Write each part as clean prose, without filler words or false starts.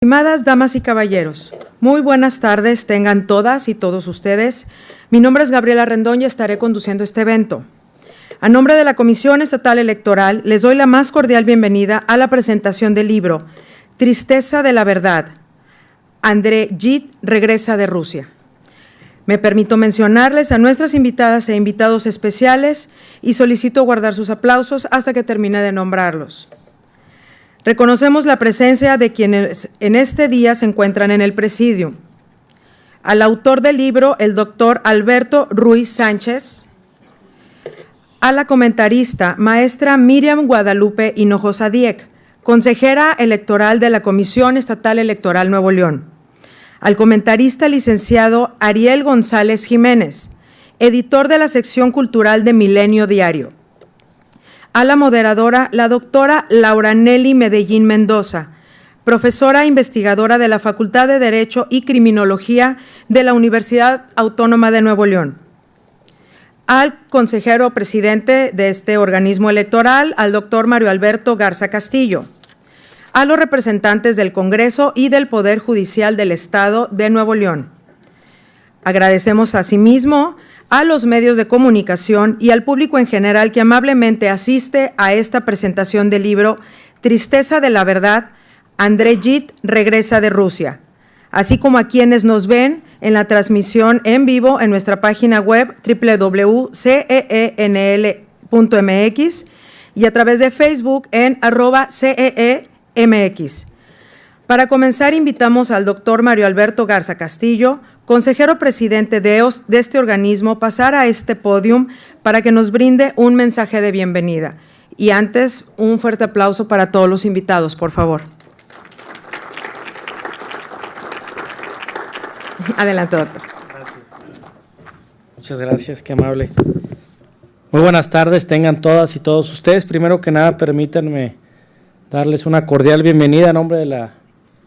Estimadas damas y caballeros, muy buenas tardes tengan todas y todos ustedes. Mi nombre es Gabriela Rendón y estaré conduciendo este evento. A nombre de la Comisión Estatal Electoral, les doy la más cordial bienvenida a la presentación del libro Tristeza de la Verdad. André Gide regresa de Rusia. Me permito mencionarles a nuestras invitadas e invitados especiales y solicito guardar sus aplausos hasta que termine de nombrarlos. Reconocemos la presencia de quienes en este día se encuentran en el presidium. Al autor del libro, el doctor Alberto Ruiz Sánchez. A la comentarista, maestra Miriam Guadalupe Hinojosa Dieck, consejera electoral de la Comisión Estatal Electoral Nuevo León. Al comentarista, licenciado Ariel González Jiménez, editor de la sección cultural de Milenio Diario. A la moderadora, la doctora Laura Nelly Medellín Mendoza, profesora investigadora de la Facultad de Derecho y Criminología de la Universidad Autónoma de Nuevo León. Al consejero presidente de este organismo electoral, al doctor Mario Alberto Garza Castillo. A los representantes del Congreso y del Poder Judicial del Estado de Nuevo León. Agradecemos asimismo a los medios de comunicación y al público en general que amablemente asiste a esta presentación del libro Tristeza de la Verdad, André Gide regresa de Rusia, así como a quienes nos ven en la transmisión en vivo en nuestra página web www.ceenl.mx y a través de Facebook en @CEEMX. Para comenzar, invitamos al doctor Mario Alberto Garza Castillo, consejero presidente de este organismo, pasar a este podium para que nos brinde un mensaje de bienvenida. Y antes, un fuerte aplauso para todos los invitados, por favor. Adelante, doctor. Gracias. Muchas gracias, qué amable. Muy buenas tardes, tengan todas y todos ustedes. Primero que nada, permítanme darles una cordial bienvenida a nombre de la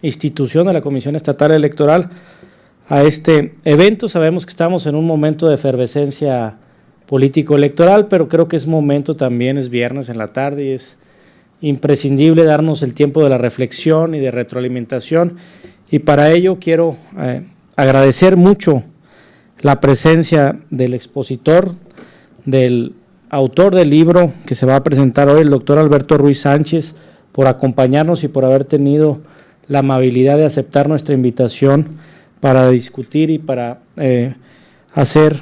institución de la Comisión Estatal Electoral a este evento. Sabemos que estamos en un momento de efervescencia político-electoral, pero creo que es momento también, es viernes en la tarde y es imprescindible darnos el tiempo de la reflexión y de retroalimentación, y para ello quiero agradecer mucho la presencia del expositor, del autor del libro que se va a presentar hoy, el doctor Alberto Ruiz Sánchez, por acompañarnos y por haber tenido la amabilidad de aceptar nuestra invitación para discutir y para hacer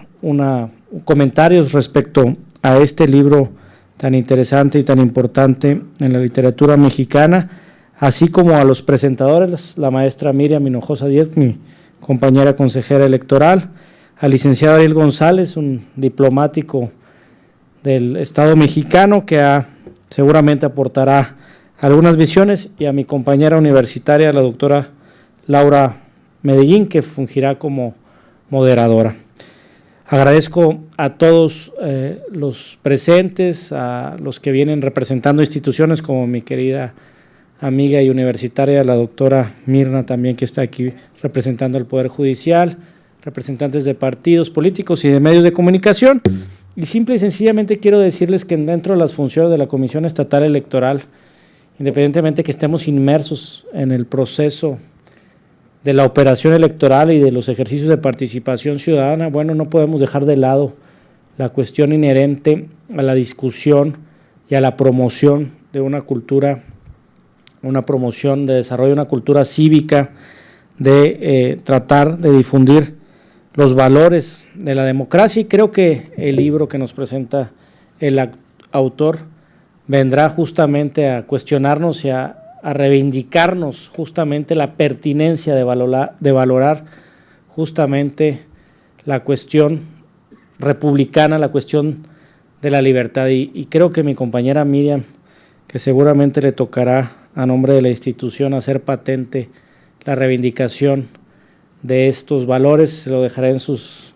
comentarios respecto a este libro tan interesante y tan importante en la literatura mexicana, así como a los presentadores, la maestra Miriam Hinojosa Dieck, mi compañera consejera electoral, al licenciado Ariel González, un diplomático del Estado mexicano que seguramente aportará algunas visiones, y a mi compañera universitaria, la doctora Laura Medellín, que fungirá como moderadora. Agradezco a todos los presentes, a los que vienen representando instituciones como mi querida amiga y universitaria, la doctora Mirna, también, que está aquí representando al Poder Judicial, representantes de partidos políticos y de medios de comunicación. Y simple y sencillamente quiero decirles que dentro de las funciones de la Comisión Estatal Electoral, independientemente que estemos inmersos en el proceso de la operación electoral y de los ejercicios de participación ciudadana, bueno, no podemos dejar de lado la cuestión inherente a la discusión y a la promoción de una cultura, una promoción de desarrollo de una cultura cívica, de tratar de difundir los valores de la democracia, y creo que el libro que nos presenta el autor vendrá justamente a cuestionarnos y a reivindicarnos justamente la pertinencia de valorar justamente la cuestión republicana, la cuestión de la libertad. Y creo que mi compañera Miriam, que seguramente le tocará a nombre de la institución hacer patente la reivindicación de estos valores, se lo dejará en sus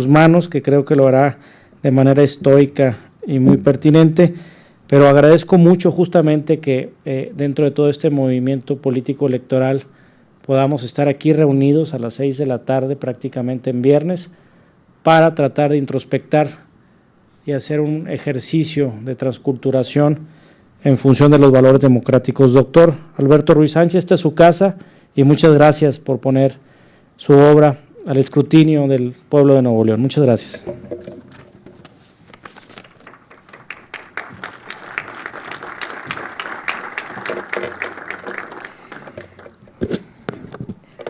manos, que creo que lo hará de manera estoica y muy pertinente. Pero agradezco mucho justamente que dentro de todo este movimiento político electoral podamos estar aquí reunidos a las 6 de la tarde, prácticamente en viernes, para tratar de introspectar y hacer un ejercicio de transculturación en función de los valores democráticos. Doctor Alberto Ruiz Sánchez, esta es su casa y muchas gracias por poner su obra al escrutinio del pueblo de Nuevo León. Muchas gracias.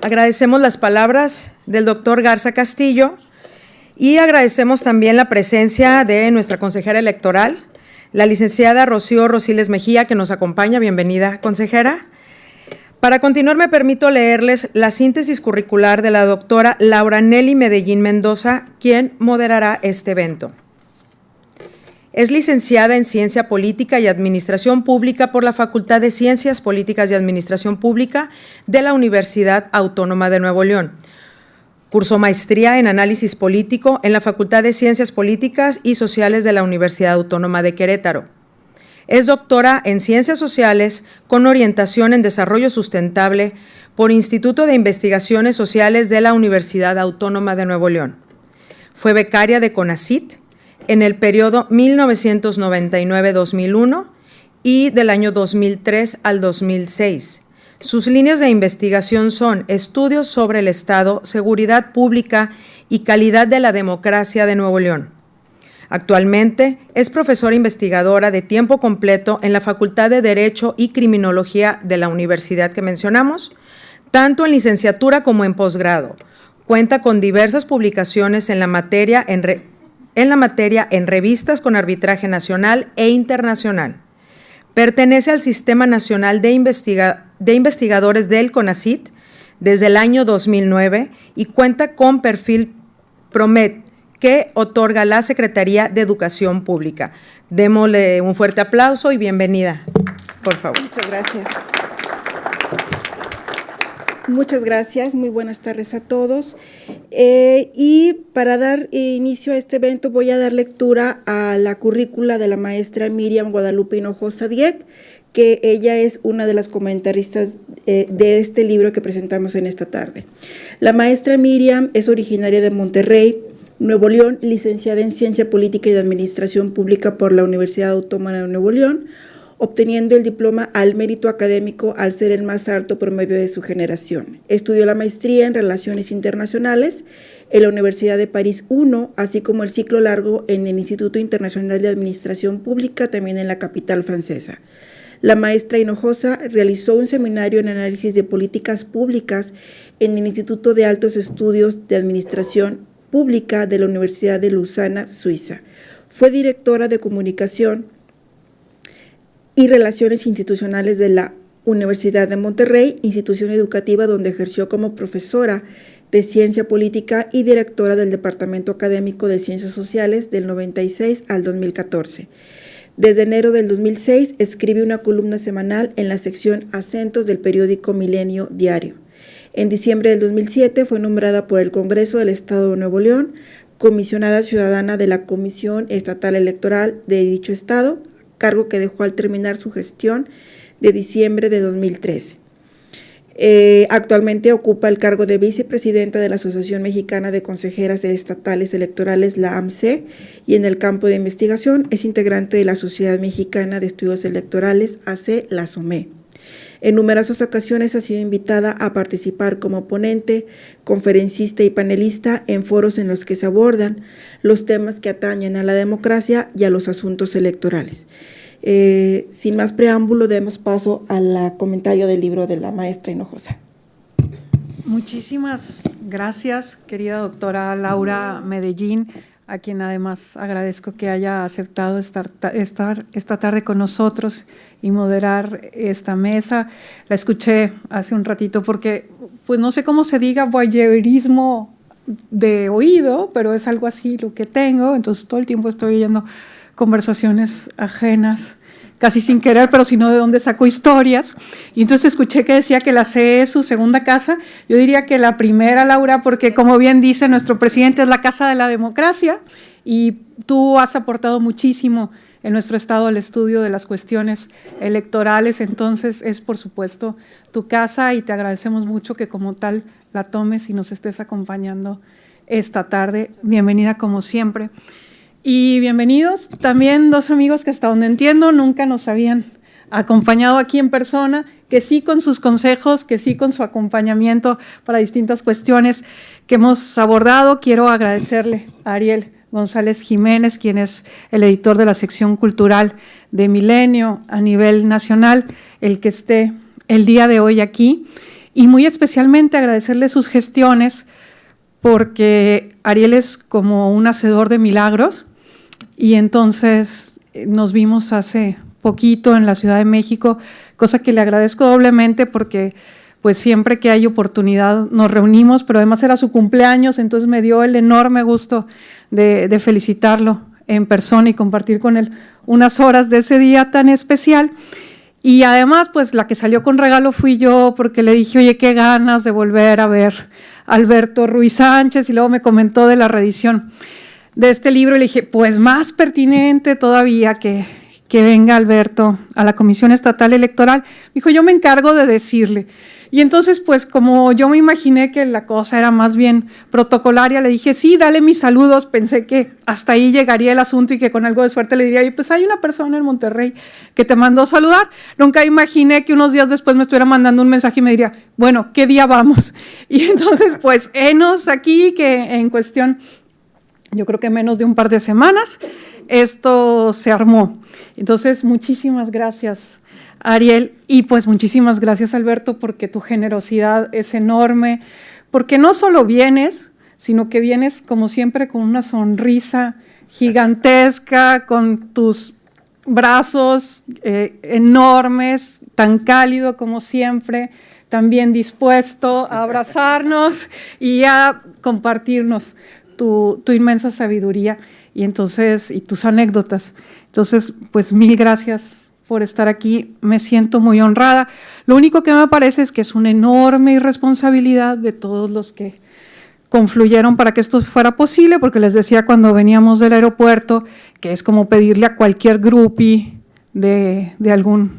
Agradecemos las palabras del doctor Garza Castillo y agradecemos también la presencia de nuestra consejera electoral, la licenciada Rocío Rosiles Mejía, que nos acompaña. Bienvenida, consejera. Para continuar, me permito leerles la síntesis curricular de la doctora Laura Nelly Medellín Mendoza, quien moderará este evento. Es licenciada en Ciencia Política y Administración Pública por la Facultad de Ciencias Políticas y Administración Pública de la Universidad Autónoma de Nuevo León. Cursó maestría en Análisis Político en la Facultad de Ciencias Políticas y Sociales de la Universidad Autónoma de Querétaro. Es doctora en Ciencias Sociales con orientación en Desarrollo Sustentable por Instituto de Investigaciones Sociales de la Universidad Autónoma de Nuevo León. Fue becaria de CONACYT en el periodo 1999-2001 y del año 2003 al 2006. Sus líneas de investigación son estudios sobre el Estado, seguridad pública y calidad de la democracia de Nuevo León. Actualmente es profesora investigadora de tiempo completo en la Facultad de Derecho y Criminología de la universidad que mencionamos, tanto en licenciatura como en posgrado. Cuenta con diversas publicaciones en la materia en revistas con arbitraje nacional e internacional. Pertenece al Sistema Nacional de Investigadores del CONACYT desde el año 2009 y cuenta con perfil PROMED que otorga la Secretaría de Educación Pública. Démosle un fuerte aplauso y bienvenida, por favor. Muchas gracias. Muchas gracias, muy buenas tardes a todos. Y para dar inicio a este evento voy a dar lectura a la currícula de la maestra Miriam Guadalupe Hinojosa Dieck, que ella es una de las comentaristas de este libro que presentamos en esta tarde. La maestra Miriam es originaria de Monterrey, Nuevo León, licenciada en Ciencia Política y de Administración Pública por la Universidad Autónoma de Nuevo León, obteniendo el diploma al mérito académico al ser el más alto promedio de su generación. Estudió la maestría en Relaciones Internacionales en la Universidad de París I, así como el ciclo largo en el Instituto Internacional de Administración Pública, también en la capital francesa. La maestra Hinojosa realizó un seminario en análisis de políticas públicas en el Instituto de Altos Estudios de Administración Pública de la Universidad de Lausana, Suiza. Fue directora de Comunicación y Relaciones Institucionales de la Universidad de Monterrey, institución educativa donde ejerció como profesora de Ciencia Política y directora del Departamento Académico de Ciencias Sociales del 96 al 2014. Desde enero del 2006 escribe una columna semanal en la sección Acentos del periódico Milenio Diario. En diciembre del 2007 fue nombrada por el Congreso del Estado de Nuevo León comisionada ciudadana de la Comisión Estatal Electoral de dicho estado, cargo que dejó al terminar su gestión de diciembre de 2013. Actualmente ocupa el cargo de vicepresidenta de la Asociación Mexicana de Consejeras Estatales Electorales, la AMCE, y en el campo de investigación es integrante de la Sociedad Mexicana de Estudios Electorales, AC, la SOME. En numerosas ocasiones ha sido invitada a participar como ponente, conferencista y panelista en foros en los que se abordan los temas que atañen a la democracia y a los asuntos electorales. Sin más preámbulo, demos paso al comentario del libro de la maestra Hinojosa. Muchísimas gracias, querida doctora Laura Medellín, a quien además agradezco que haya aceptado estar esta tarde con nosotros y moderar esta mesa. La escuché hace un ratito porque, pues no sé cómo se diga, voyeurismo de oído, pero es algo así lo que tengo, entonces todo el tiempo estoy oyendo conversaciones ajenas, casi sin querer, pero sino de dónde saco historias. Y entonces escuché que decía que la CE es su segunda casa. Yo diría que la primera, Laura, porque como bien dice nuestro presidente, es la casa de la democracia y tú has aportado muchísimo en nuestro estado al estudio de las cuestiones electorales. Entonces es, por supuesto, tu casa y te agradecemos mucho que como tal la tomes y nos estés acompañando esta tarde. Bienvenida como siempre. Y bienvenidos también dos amigos que hasta donde entiendo nunca nos habían acompañado aquí en persona, que sí con sus consejos, que sí con su acompañamiento para distintas cuestiones que hemos abordado. Quiero agradecerle a Ariel González Jiménez, quien es el editor de la sección cultural de Milenio a nivel nacional, el que esté el día de hoy aquí, y muy especialmente agradecerle sus gestiones, porque Ariel es como un hacedor de milagros, y entonces nos vimos hace poquito en la Ciudad de México, cosa que le agradezco doblemente porque pues siempre que hay oportunidad nos reunimos, pero además era su cumpleaños, entonces me dio el enorme gusto de felicitarlo en persona y compartir con él unas horas de ese día tan especial. Y además, pues la que salió con regalo fui yo, porque le dije, oye, qué ganas de volver a ver a Alberto Ruiz Sánchez, y luego me comentó de la reedición de este libro, y le dije, pues más pertinente todavía que venga Alberto a la Comisión Estatal Electoral. Me dijo, yo me encargo de decirle. Y entonces, pues como yo me imaginé que la cosa era más bien protocolaria, le dije, sí, dale mis saludos. Pensé que hasta ahí llegaría el asunto y que con algo de suerte le diría, y pues hay una persona en Monterrey que te mandó saludar. Nunca imaginé que unos días después me estuviera mandando un mensaje y me diría, bueno, ¿qué día vamos? Y entonces, pues, henos aquí que en cuestión, yo creo que menos de un par de semanas, esto se armó. Entonces, muchísimas gracias, Ariel, y pues muchísimas gracias, Alberto, porque tu generosidad es enorme, porque no solo vienes, sino que vienes como siempre con una sonrisa gigantesca, con tus brazos enormes, tan cálido como siempre, también dispuesto a abrazarnos y a compartirnos tu inmensa sabiduría y entonces y tus anécdotas. Entonces, pues mil gracias por estar aquí, me siento muy honrada. Lo único que me parece es que es una enorme irresponsabilidad de todos los que confluyeron para que esto fuera posible, porque les decía cuando veníamos del aeropuerto que es como pedirle a cualquier groupie de algún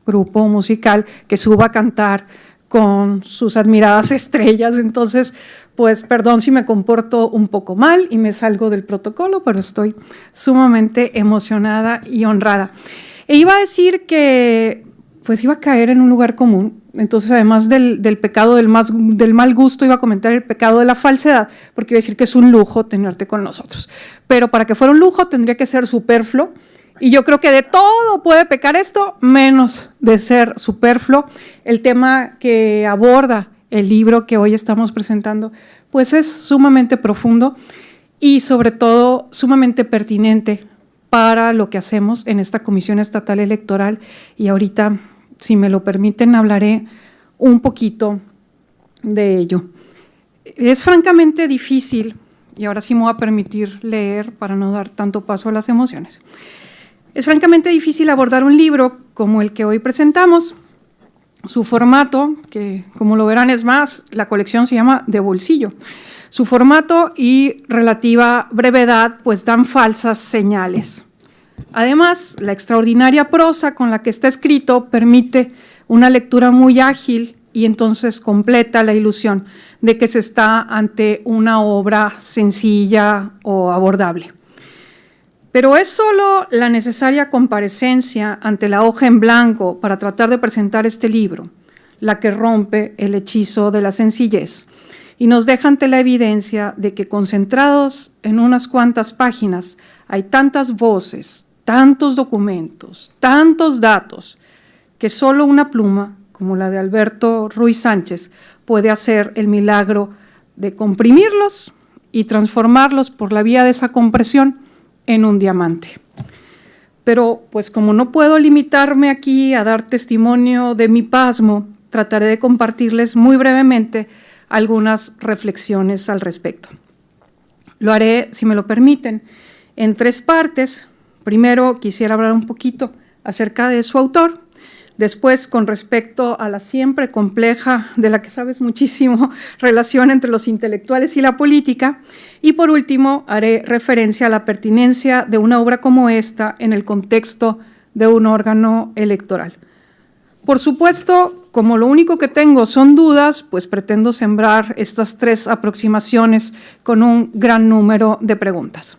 grupo musical que suba a cantar con sus admiradas estrellas. Entonces, pues perdón si me comporto un poco mal y me salgo del protocolo, pero estoy sumamente emocionada y honrada. E iba a decir que pues iba a caer en un lugar común. Entonces, además del pecado del mal gusto, iba a comentar el pecado de la falsedad, porque iba a decir que es un lujo tenerte con nosotros. Pero para que fuera un lujo tendría que ser superfluo, y yo creo que de todo puede pecar esto, menos de ser superfluo. El tema que aborda el libro que hoy estamos presentando, pues es sumamente profundo y sobre todo sumamente pertinente para lo que hacemos en esta Comisión Estatal Electoral. Y ahorita, si me lo permiten, hablaré un poquito de ello. Es francamente difícil, y ahora sí me voy a permitir leer para no dar tanto paso a las emociones. Es francamente difícil abordar un libro como el que hoy presentamos. Su formato, que como lo verán es más, la colección se llama De Bolsillo. Su formato y relativa brevedad pues dan falsas señales. Además, la extraordinaria prosa con la que está escrito permite una lectura muy ágil y entonces completa la ilusión de que se está ante una obra sencilla o abordable. Pero es solo la necesaria comparecencia ante la hoja en blanco para tratar de presentar este libro la que rompe el hechizo de la sencillez y nos deja ante la evidencia de que concentrados en unas cuantas páginas hay tantas voces, tantos documentos, tantos datos, que solo una pluma, como la de Alberto Ruiz Sánchez, puede hacer el milagro de comprimirlos y transformarlos por la vía de esa compresión en un diamante. Pero pues como no puedo limitarme aquí a dar testimonio de mi pasmo, trataré de compartirles muy brevemente algunas reflexiones al respecto. Lo haré, si me lo permiten, en 3 partes. Primero quisiera hablar un poquito acerca de su autor, después con respecto a la siempre compleja, de la que sabes muchísimo, relación entre los intelectuales y la política, y por último haré referencia a la pertinencia de una obra como esta en el contexto de un órgano electoral. Por supuesto, como lo único que tengo son dudas, pues pretendo sembrar estas 3 aproximaciones con un gran número de preguntas.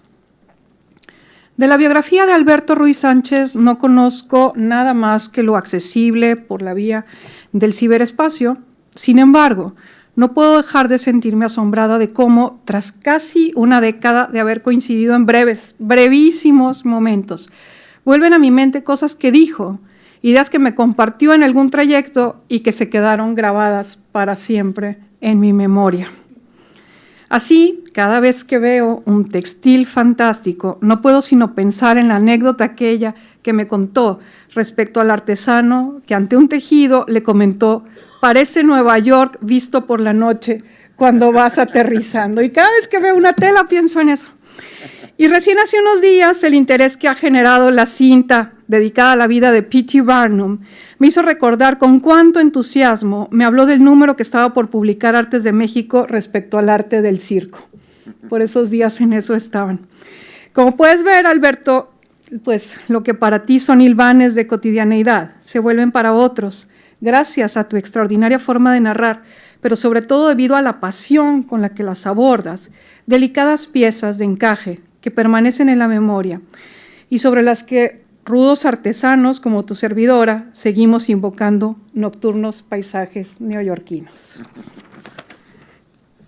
De la biografía de Alberto Ruiz Sánchez no conozco nada más que lo accesible por la vía del ciberespacio. Sin embargo, no puedo dejar de sentirme asombrada de cómo, tras casi una década de haber coincidido en brevísimos momentos, vuelven a mi mente cosas que dijo, ideas que me compartió en algún trayecto y que se quedaron grabadas para siempre en mi memoria. Así, cada vez que veo un textil fantástico, no puedo sino pensar en la anécdota aquella que me contó respecto al artesano que ante un tejido le comentó: parece Nueva York visto por la noche cuando vas aterrizando. Y cada vez que veo una tela pienso en eso. Y recién hace unos días el interés que ha generado la cinta dedicada a la vida de P.T. Barnum me hizo recordar con cuánto entusiasmo me habló del número que estaba por publicar Artes de México respecto al arte del circo. Por esos días en eso estaban. Como puedes ver, Alberto, pues lo que para ti son hilvanes de cotidianeidad se vuelven para otros, gracias a tu extraordinaria forma de narrar, pero sobre todo debido a la pasión con la que las abordas, delicadas piezas de encaje que permanecen en la memoria y sobre las que rudos artesanos como tu servidora seguimos invocando nocturnos paisajes neoyorquinos.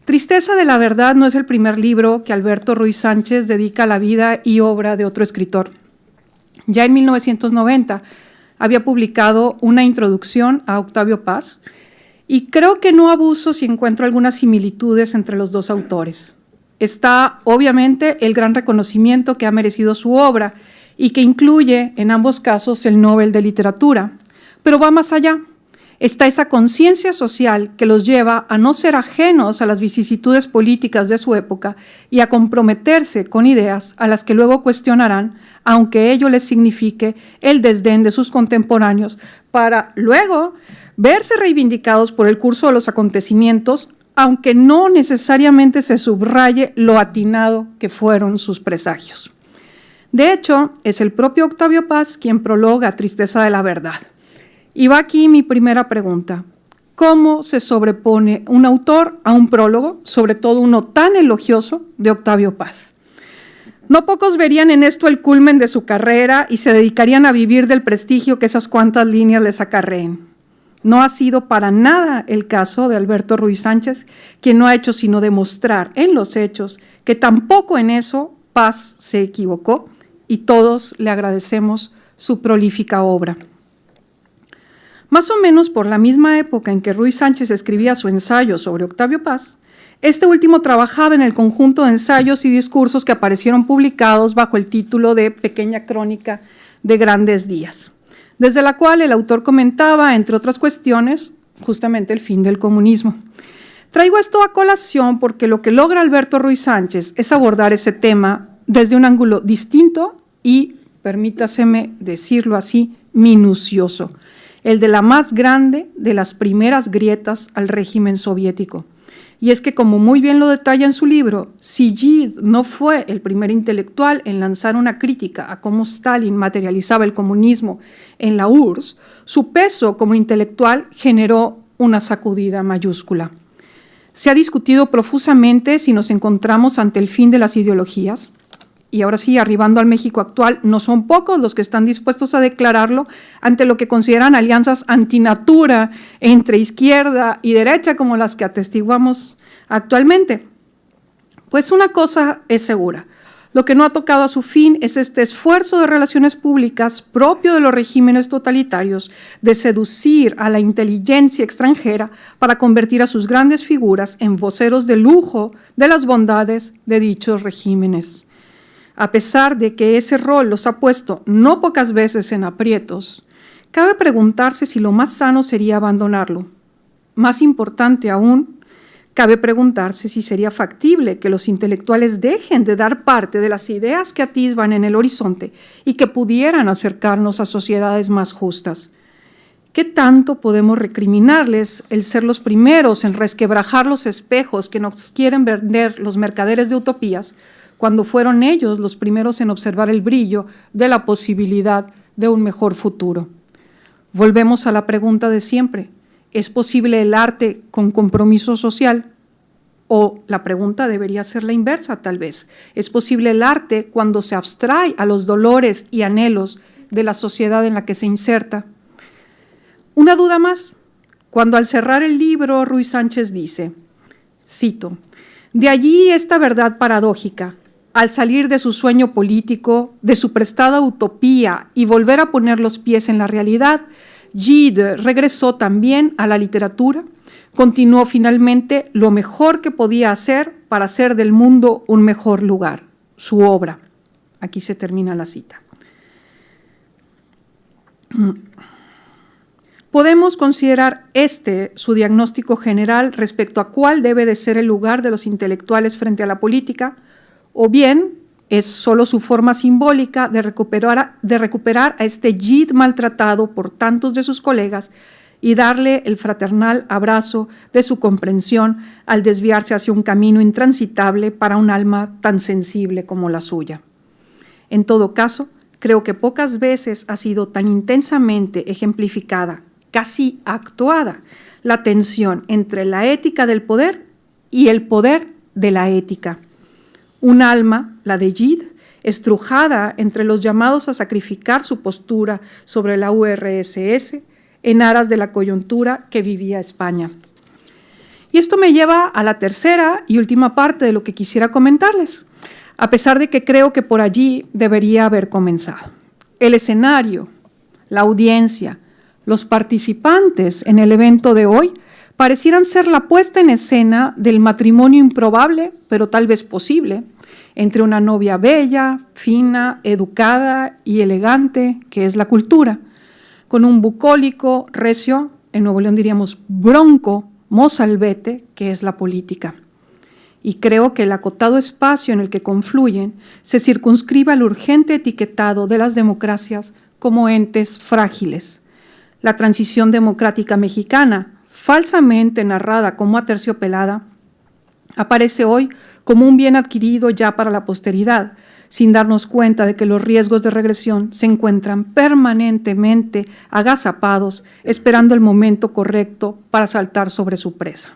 Tristeza de la verdad no es el primer libro que Alberto Ruiz Sánchez dedica a la vida y obra de otro escritor. Ya en 1990 había publicado una introducción a Octavio Paz y creo que no abuso si encuentro algunas similitudes entre los dos autores. Está, obviamente, el gran reconocimiento que ha merecido su obra y que incluye, en ambos casos, el Nobel de Literatura. Pero va más allá. Está esa conciencia social que los lleva a no ser ajenos a las vicisitudes políticas de su época y a comprometerse con ideas a las que luego cuestionarán, aunque ello les signifique el desdén de sus contemporáneos, para luego verse reivindicados por el curso de los acontecimientos, aunque no necesariamente se subraye lo atinado que fueron sus presagios. De hecho, es el propio Octavio Paz quien prologa Tristeza de la verdad. Y va aquí mi primera pregunta. ¿Cómo se sobrepone un autor a un prólogo, sobre todo uno tan elogioso de Octavio Paz? No pocos verían en esto el culmen de su carrera y se dedicarían a vivir del prestigio que esas cuantas líneas les acarreen. No ha sido para nada el caso de Alberto Ruiz Sánchez, quien no ha hecho sino demostrar en los hechos que tampoco en eso Paz se equivocó y todos le agradecemos su prolífica obra. Más o menos por la misma época en que Ruiz Sánchez escribía su ensayo sobre Octavio Paz, este último trabajaba en el conjunto de ensayos y discursos que aparecieron publicados bajo el título de Pequeña Crónica de Grandes Días, desde la cual el autor comentaba, entre otras cuestiones, justamente el fin del comunismo. Traigo esto a colación porque lo que logra Alberto Ruiz Sánchez es abordar ese tema desde un ángulo distinto y, permítaseme decirlo así, minucioso, el de la más grande de las primeras grietas al régimen soviético. Y es que, como muy bien lo detalla en su libro, si Gide no fue el primer intelectual en lanzar una crítica a cómo Stalin materializaba el comunismo en la URSS, su peso como intelectual generó una sacudida mayúscula. Se ha discutido profusamente si nos encontramos ante el fin de las ideologías, y ahora sí, arribando al México actual, no son pocos los que están dispuestos a declararlo ante lo que consideran alianzas antinatura entre izquierda y derecha, como las que atestiguamos actualmente. Pues una cosa es segura, lo que no ha tocado a su fin es este esfuerzo de relaciones públicas propio de los regímenes totalitarios de seducir a la inteligencia extranjera para convertir a sus grandes figuras en voceros de lujo de las bondades de dichos regímenes. A pesar de que ese rol los ha puesto no pocas veces en aprietos, cabe preguntarse si lo más sano sería abandonarlo. Más importante aún, cabe preguntarse si sería factible que los intelectuales dejen de dar parte de las ideas que atisban en el horizonte y que pudieran acercarnos a sociedades más justas. ¿Qué tanto podemos recriminarles el ser los primeros en resquebrajar los espejos que nos quieren vender los mercaderes de utopías, cuando fueron ellos los primeros en observar el brillo de la posibilidad de un mejor futuro? Volvemos a la pregunta de siempre: ¿es posible el arte con compromiso social? O la pregunta debería ser la inversa, tal vez. ¿Es posible el arte cuando se abstrae a los dolores y anhelos de la sociedad en la que se inserta? Una duda más. Cuando al cerrar el libro, Ruiz Sánchez dice, cito, «De allí esta verdad paradójica. Al salir de su sueño político, de su prestada utopía y volver a poner los pies en la realidad, Gide regresó también a la literatura, continuó finalmente lo mejor que podía hacer para hacer del mundo un mejor lugar, su obra». Aquí se termina la cita. Podemos considerar su diagnóstico general respecto a cuál debe de ser el lugar de los intelectuales frente a la política, o bien es solo su forma simbólica de recuperar a este Gide maltratado por tantos de sus colegas y darle el fraternal abrazo de su comprensión al desviarse hacia un camino intransitable para un alma tan sensible como la suya. En todo caso, creo que pocas veces ha sido tan intensamente ejemplificada, casi actuada, la tensión entre la ética del poder y el poder de la ética. Un alma, la de Gide, estrujada entre los llamados a sacrificar su postura sobre la URSS en aras de la coyuntura que vivía España. Y esto me lleva a la tercera y última parte de lo que quisiera comentarles, a pesar de que creo que por allí debería haber comenzado. El escenario, la audiencia, los participantes en el evento de hoy parecieran ser la puesta en escena del matrimonio improbable, pero tal vez posible, entre una novia bella, fina, educada y elegante, que es la cultura, con un bucólico, recio, en Nuevo León diríamos bronco, mozalbete, que es la política. Y creo que el acotado espacio en el que confluyen se circunscribe al urgente etiquetado de las democracias como entes frágiles. La transición democrática mexicana, falsamente narrada como aterciopelada, aparece hoy como un bien adquirido ya para la posteridad, sin darnos cuenta de que los riesgos de regresión se encuentran permanentemente agazapados, esperando el momento correcto para saltar sobre su presa.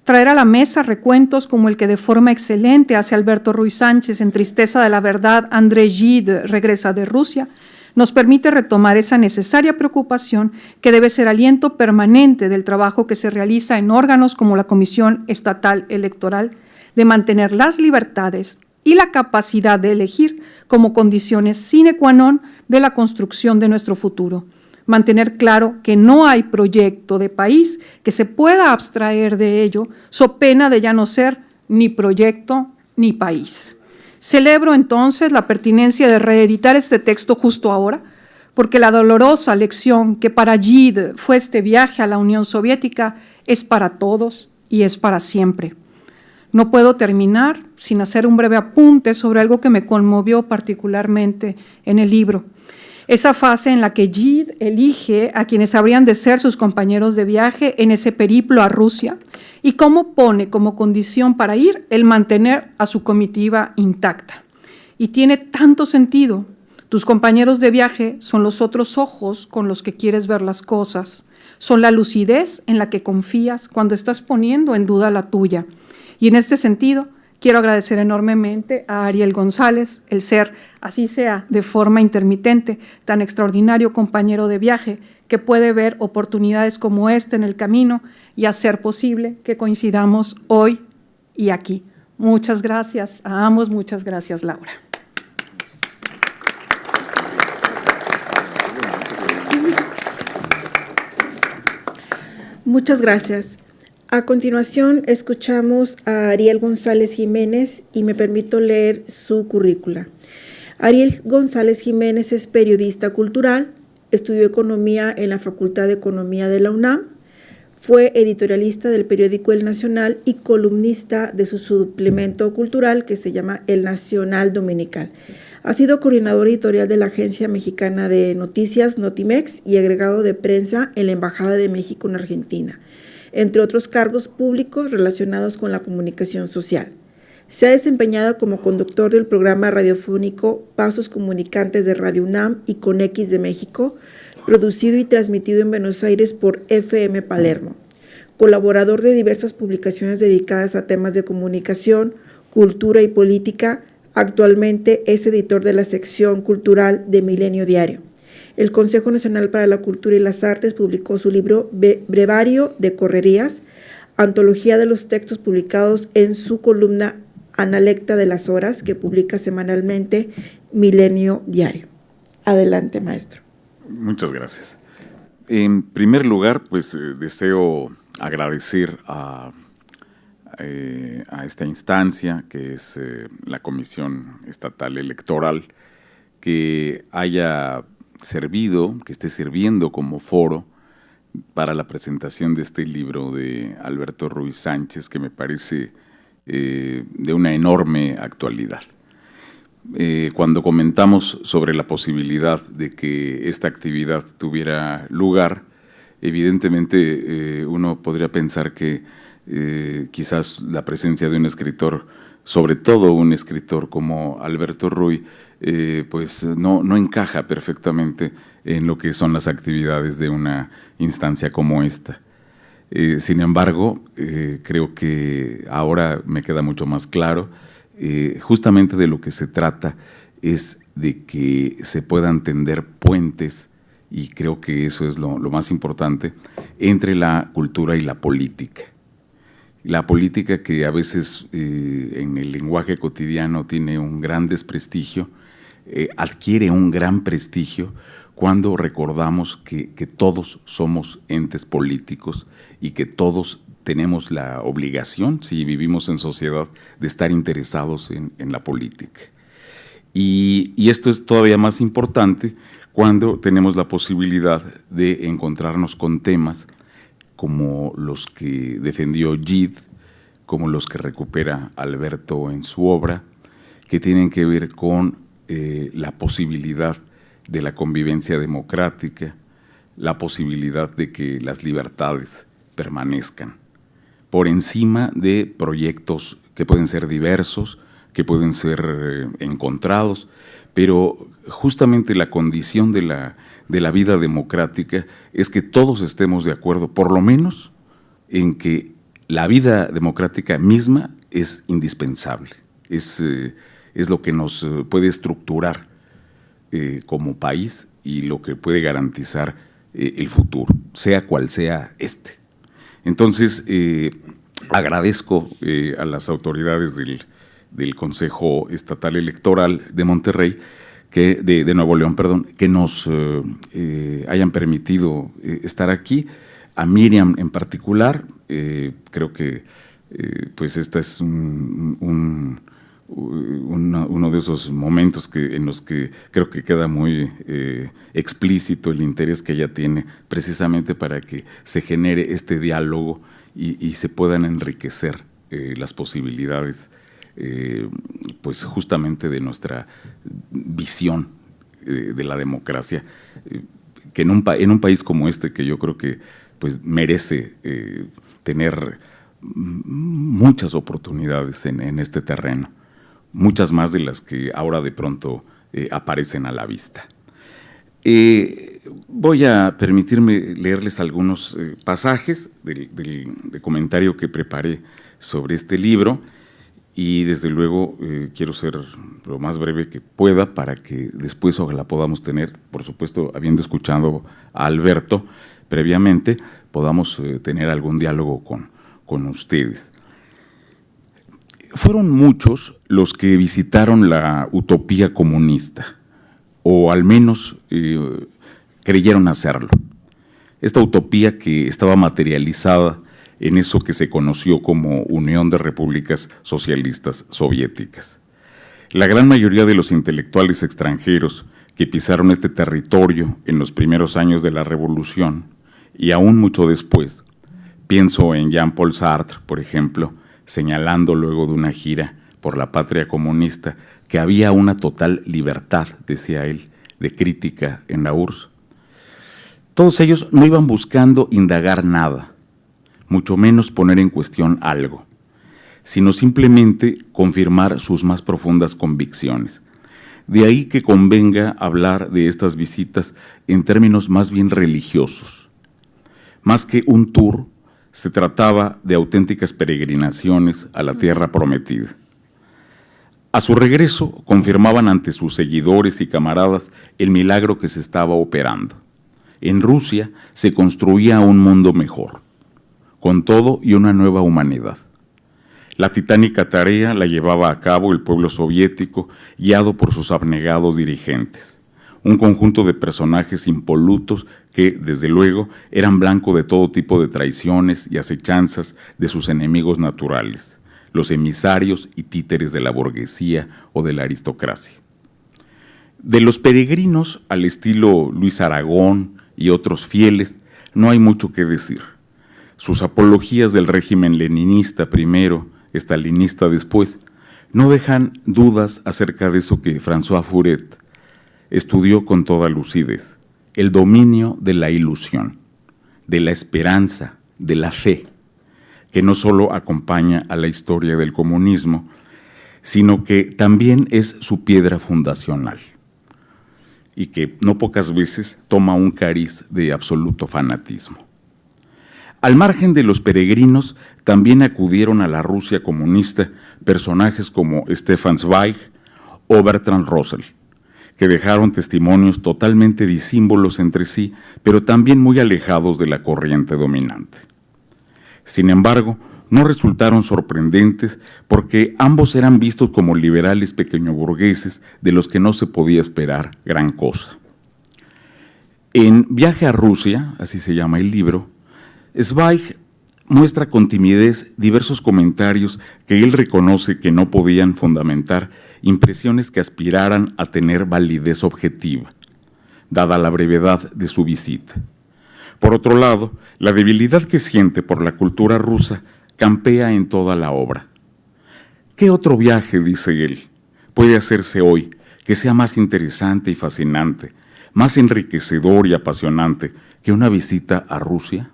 Traer a la mesa recuentos como el que de forma excelente hace Alberto Ruiz Sánchez en Tristeza de la Verdad, André Gide regresa de Rusia, nos permite retomar esa necesaria preocupación que debe ser aliento permanente del trabajo que se realiza en órganos como la Comisión Estatal Electoral, de mantener las libertades y la capacidad de elegir como condiciones sine qua non de la construcción de nuestro futuro. Mantener claro que no hay proyecto de país que se pueda abstraer de ello, so pena de ya no ser ni proyecto ni país. Celebro entonces la pertinencia de reeditar este texto justo ahora, porque la dolorosa lección que para Gide fue este viaje a la Unión Soviética es para todos y es para siempre. No puedo terminar sin hacer un breve apunte sobre algo que me conmovió particularmente en el libro. Esa fase en la que Gide elige a quienes habrían de ser sus compañeros de viaje en ese periplo a Rusia y cómo pone como condición para ir el mantener a su comitiva intacta. Y tiene tanto sentido. Tus compañeros de viaje son los otros ojos con los que quieres ver las cosas, son la lucidez en la que confías cuando estás poniendo en duda la tuya. Y en este sentido, quiero agradecer enormemente a Ariel González, el ser, así sea de forma intermitente, tan extraordinario compañero de viaje que puede ver oportunidades como esta en el camino y hacer posible que coincidamos hoy y aquí. Muchas gracias a ambos, muchas gracias, Laura. Muchas gracias. A continuación, escuchamos a Ariel González Jiménez y me permito leer su currícula. Ariel González Jiménez es periodista cultural, estudió economía en la Facultad de Economía de la UNAM, fue editorialista del periódico El Nacional y columnista de su suplemento cultural que se llama El Nacional Dominical. Ha sido coordinador editorial de la Agencia Mexicana de Noticias, Notimex, y agregado de prensa en la Embajada de México en Argentina, entre otros cargos públicos relacionados con la comunicación social. Se ha desempeñado como conductor del programa radiofónico Pasos Comunicantes de Radio UNAM y Conex de México, producido y transmitido en Buenos Aires por FM Palermo. colaborador de diversas publicaciones dedicadas a temas de comunicación, cultura y política. Actualmente es editor de la sección cultural de Milenio Diario. El Consejo Nacional para la Cultura y las Artes publicó su libro Brevario de Correrías, antología de los textos publicados en su columna Analecta de las Horas, que publica semanalmente Milenio Diario. Adelante, maestro. Muchas gracias. En primer lugar, pues deseo agradecer a esta instancia, que es la Comisión Estatal Electoral, que haya servido, que esté sirviendo como foro para la presentación de este libro de Alberto Ruiz Sánchez, que me parece de una enorme actualidad. Cuando comentamos sobre la posibilidad de que esta actividad tuviera lugar, evidentemente uno podría pensar que quizás la presencia de un escritor, sobre todo un escritor como Alberto Ruiz, pues no encaja perfectamente en lo que son las actividades de una instancia como esta. Sin embargo, creo que ahora me queda mucho más claro. Justamente de lo que se trata es de que se puedan tender puentes, y creo que eso es lo más importante, entre la cultura y la política. La política, que a veces en el lenguaje cotidiano tiene un gran desprestigio, adquiere un gran prestigio cuando recordamos que todos somos entes políticos y que todos tenemos la obligación, si vivimos en sociedad, de estar interesados en la política. Y esto es todavía más importante cuando tenemos la posibilidad de encontrarnos con temas como los que defendió Gide, como los que recupera Alberto en su obra, que tienen que ver con la posibilidad de la convivencia democrática, la posibilidad de que las libertades permanezcan por encima de proyectos que pueden ser diversos, que pueden ser encontrados, pero justamente la condición de la vida democrática es que todos estemos de acuerdo, por lo menos, en que la vida democrática misma es indispensable, es lo que nos puede estructurar como país y lo que puede garantizar el futuro, sea cual sea este. Entonces, agradezco a las autoridades del Consejo Estatal Electoral de Monterrey, de Nuevo León, perdón, que nos hayan permitido estar aquí. A Miriam en particular, creo que pues esta es uno de esos momentos en los que creo que queda muy explícito el interés que ella tiene precisamente para que se genere este diálogo y se puedan enriquecer las posibilidades pues justamente de nuestra visión de la democracia, que en un país como este, que yo creo que pues merece tener muchas oportunidades en este terreno, muchas más de las que ahora de pronto aparecen a la vista. Voy a permitirme leerles algunos pasajes del comentario que preparé sobre este libro, y desde luego quiero ser lo más breve que pueda para que después ojalá podamos tener, por supuesto, habiendo escuchado a Alberto previamente, podamos tener algún diálogo con ustedes. Fueron muchos los que visitaron la utopía comunista, o al menos creyeron hacerlo. Esta utopía que estaba materializada en eso que se conoció como Unión de Repúblicas Socialistas Soviéticas. La gran mayoría de los intelectuales extranjeros que pisaron este territorio en los primeros años de la Revolución, y aún mucho después, pienso en Jean-Paul Sartre, por ejemplo, señalando luego de una gira por la patria comunista que había una total libertad, decía él, de crítica en la URSS. Todos ellos no iban buscando indagar nada, mucho menos poner en cuestión algo, sino simplemente confirmar sus más profundas convicciones. De ahí que convenga hablar de estas visitas en términos más bien religiosos. Más que un tour, Se trataba de auténticas peregrinaciones a la tierra prometida. A su regreso, confirmaban ante sus seguidores y camaradas el milagro que se estaba operando. En Rusia se construía un mundo mejor, con todo y una nueva humanidad. La titánica tarea la llevaba a cabo el pueblo soviético, guiado por sus abnegados dirigentes. Un conjunto de personajes impolutos que, desde luego, eran blanco de todo tipo de traiciones y acechanzas de sus enemigos naturales, los emisarios y títeres de la burguesía o de la aristocracia. De los peregrinos, al estilo Luis Aragón y otros fieles, no hay mucho que decir. Sus apologías del régimen leninista primero, estalinista después, no dejan dudas acerca de eso que François Furet estudió con toda lucidez: el dominio de la ilusión, de la esperanza, de la fe, que no solo acompaña a la historia del comunismo, sino que también es su piedra fundacional y que no pocas veces toma un cariz de absoluto fanatismo. Al margen de los peregrinos, también acudieron a la Rusia comunista personajes como Stefan Zweig o Bertrand Russell, que dejaron testimonios totalmente disímbolos entre sí, pero también muy alejados de la corriente dominante. Sin embargo, no resultaron sorprendentes porque ambos eran vistos como liberales pequeñoburgueses de los que no se podía esperar gran cosa. En Viaje a Rusia, así se llama el libro, Zweig muestra con timidez diversos comentarios que él reconoce que no podían fundamentar impresiones que aspiraran a tener validez objetiva, dada la brevedad de su visita. Por otro lado, la debilidad que siente por la cultura rusa campea en toda la obra. ¿Qué otro viaje, dice él, puede hacerse hoy que sea más interesante y fascinante, más enriquecedor y apasionante que una visita a Rusia?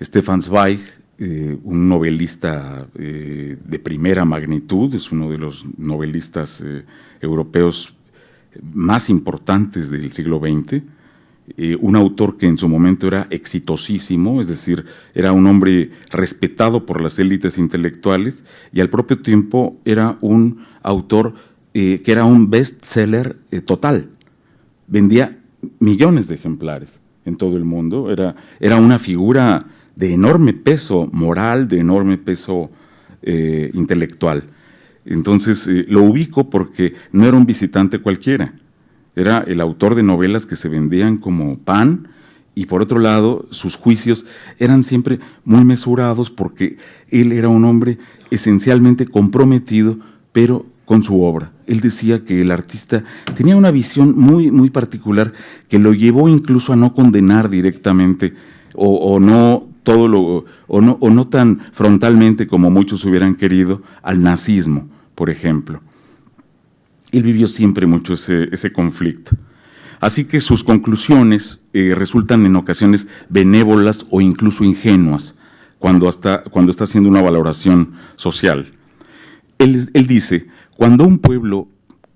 Stefan Zweig, un novelista de primera magnitud, es uno de los novelistas europeos más importantes del siglo XX, un autor que en su momento era exitosísimo, es decir, era un hombre respetado por las élites intelectuales y al propio tiempo era un autor que era un bestseller total. Vendía millones de ejemplares en todo el mundo, era una figura de enorme peso moral, de enorme peso intelectual. Entonces lo ubico porque no era un visitante cualquiera, era el autor de novelas que se vendían como pan y por otro lado sus juicios eran siempre muy mesurados porque él era un hombre esencialmente comprometido, pero con su obra. Él decía que el artista tenía una visión muy, muy particular que lo llevó incluso a no condenar directamente o no tan frontalmente como muchos hubieran querido al nazismo, por ejemplo. Él vivió siempre mucho ese conflicto. Así que sus conclusiones resultan en ocasiones benévolas o incluso ingenuas cuando está haciendo una valoración social. Él dice, cuando un pueblo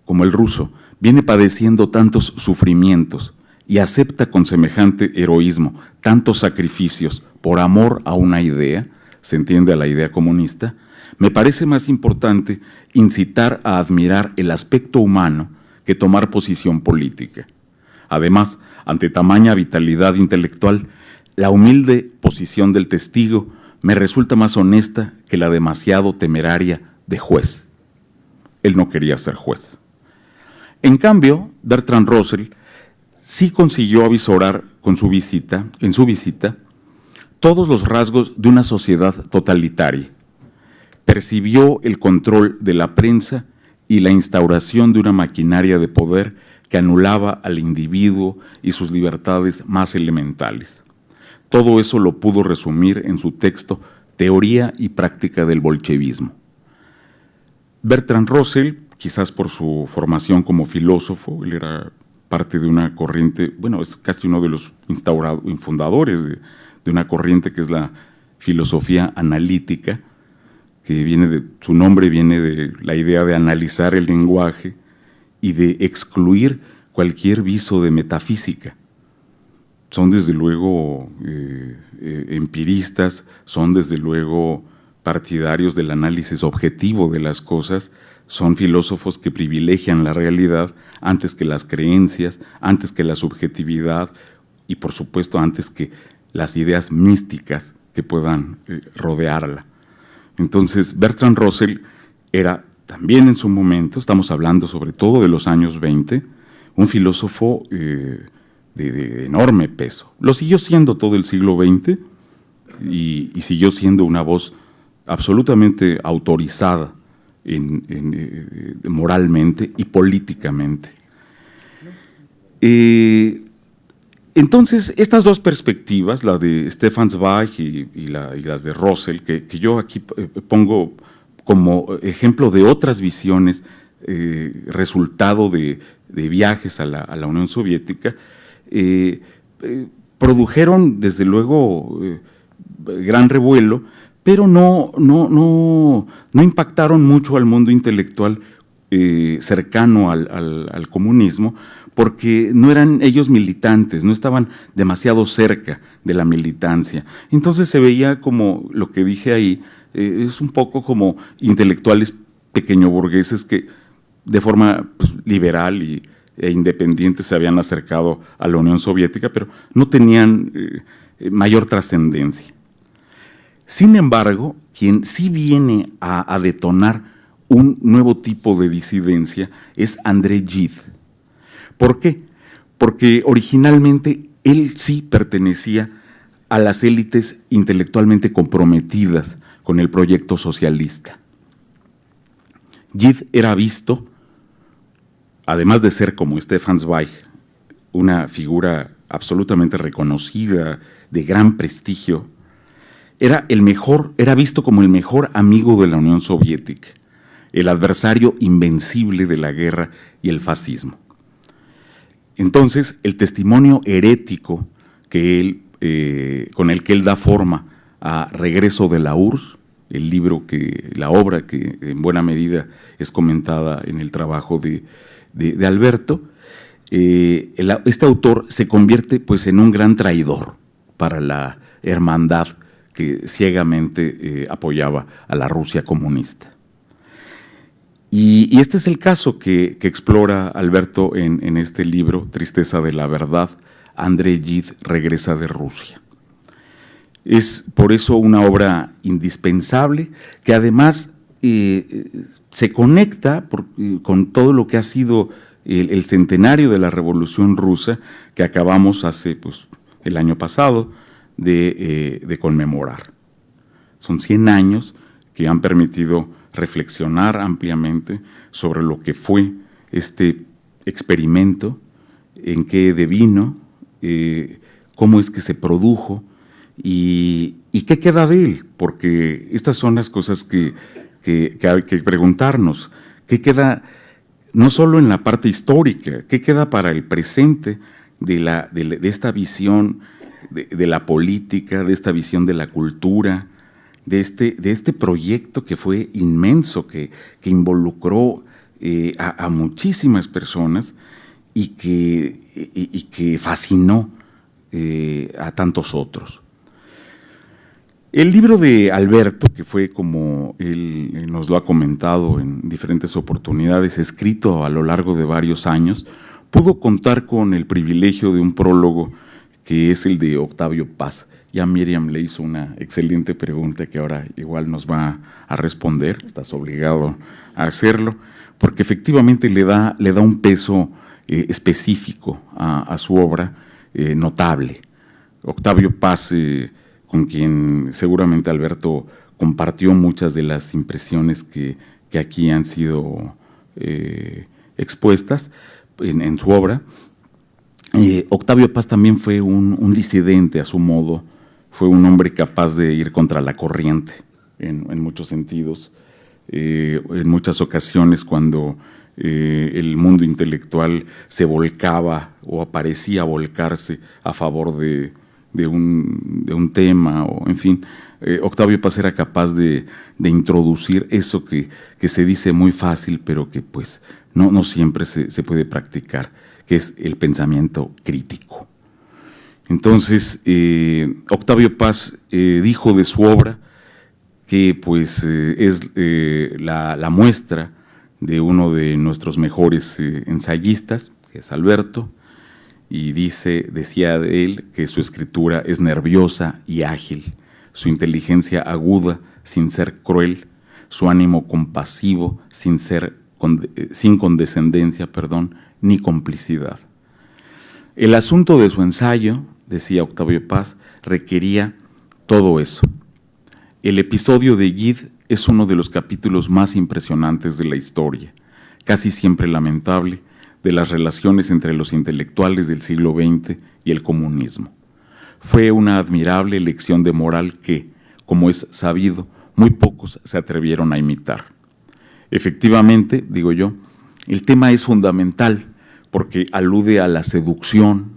como el ruso viene padeciendo tantos sufrimientos y acepta con semejante heroísmo tantos sacrificios por amor a una idea, se entiende a la idea comunista, me parece más importante incitar a admirar el aspecto humano que tomar posición política. Además, ante tamaña vitalidad intelectual, la humilde posición del testigo me resulta más honesta que la demasiado temeraria de juez. Él no quería ser juez. En cambio, Bertrand Russell sí consiguió avisorar en su visita, todos los rasgos de una sociedad totalitaria. Percibió el control de la prensa y la instauración de una maquinaria de poder que anulaba al individuo y sus libertades más elementales. Todo eso lo pudo resumir en su texto Teoría y práctica del bolchevismo. Bertrand Russell, quizás por su formación como filósofo, él era parte de una corriente, bueno, es casi uno de los fundadores de una corriente que es la filosofía analítica, que su nombre viene de la idea de analizar el lenguaje y de excluir cualquier viso de metafísica. son desde luego empiristas, son desde luego partidarios del análisis objetivo de las cosas, son filósofos que privilegian la realidad antes que las creencias, antes que la subjetividad y por supuesto antes que las ideas místicas que puedan rodearla. Entonces Bertrand Russell era también en su momento, estamos hablando sobre todo de los años 20, un filósofo de enorme peso. Lo siguió siendo todo el siglo XX y siguió siendo una voz absolutamente autorizada moralmente y políticamente. Entonces, estas dos perspectivas, la de Stefan Zweig y las de Russell, que yo aquí pongo como ejemplo de otras visiones, resultado de viajes a la Unión Soviética, produjeron desde luego gran revuelo, pero no impactaron mucho al mundo intelectual cercano al comunismo, porque no eran ellos militantes, no estaban demasiado cerca de la militancia. Entonces se veía como, lo que dije ahí, es un poco como intelectuales pequeñoburgueses que de forma liberal e independiente se habían acercado a la Unión Soviética, pero no tenían mayor trascendencia. Sin embargo, quien sí viene a detonar un nuevo tipo de disidencia es André Gide. ¿Por qué? Porque originalmente él sí pertenecía a las élites intelectualmente comprometidas con el proyecto socialista. Gide era visto, además de ser como Stefan Zweig, una figura absolutamente reconocida, de gran prestigio, era visto como el mejor amigo de la Unión Soviética, el adversario invencible de la guerra y el fascismo. Entonces, el testimonio herético con el que él da forma a Regreso de la URSS, la obra que en buena medida es comentada en el trabajo de Alberto, este autor se convierte pues en un gran traidor para la hermandad que ciegamente apoyaba a la Rusia comunista. Y este es el caso que explora Alberto en este libro, Tristeza de la verdad, André Gide regresa de Rusia. Es por eso una obra indispensable que además se conecta con todo lo que ha sido el centenario de la Revolución Rusa que acabamos hace el año pasado de conmemorar. Son 100 años que han permitido reflexionar ampliamente sobre lo que fue este experimento, en qué devino, cómo es que se produjo y qué queda de él, porque estas son las cosas que hay que preguntarnos. ¿Qué queda no solo en la parte histórica, qué queda para el presente de esta visión de la política, de esta visión de la cultura, de este proyecto que fue inmenso, que involucró a muchísimas personas y que fascinó a tantos otros? El libro de Alberto, que fue, como él nos lo ha comentado en diferentes oportunidades, escrito a lo largo de varios años, pudo contar con el privilegio de un prólogo que es el de Octavio Paz. Ya Miriam le hizo una excelente pregunta que ahora igual nos va a responder, estás obligado a hacerlo, porque efectivamente le da un peso específico a su obra notable. Octavio Paz, con quien seguramente Alberto compartió muchas de las impresiones que aquí han sido expuestas en su obra. Octavio Paz también fue un disidente a su modo, fue un hombre capaz de ir contra la corriente en muchos sentidos, en muchas ocasiones cuando el mundo intelectual se volcaba o parecía volcarse a favor de un tema, o en fin, Octavio Paz era capaz de introducir eso que se dice muy fácil, pero que pues no siempre se puede practicar, que es el pensamiento crítico. Entonces, Octavio Paz dijo de su obra que pues es la muestra de uno de nuestros mejores ensayistas, que es Alberto, y decía de él que su escritura es nerviosa y ágil, su inteligencia aguda sin ser cruel, su ánimo compasivo sin condescendencia, ni complicidad. El asunto de su ensayo, decía Octavio Paz, requería todo eso. El episodio de Gide es uno de los capítulos más impresionantes de la historia, casi siempre lamentable, de las relaciones entre los intelectuales del siglo XX y el comunismo. Fue una admirable lección de moral que, como es sabido, muy pocos se atrevieron a imitar. Efectivamente, digo yo, el tema es fundamental porque alude a la seducción,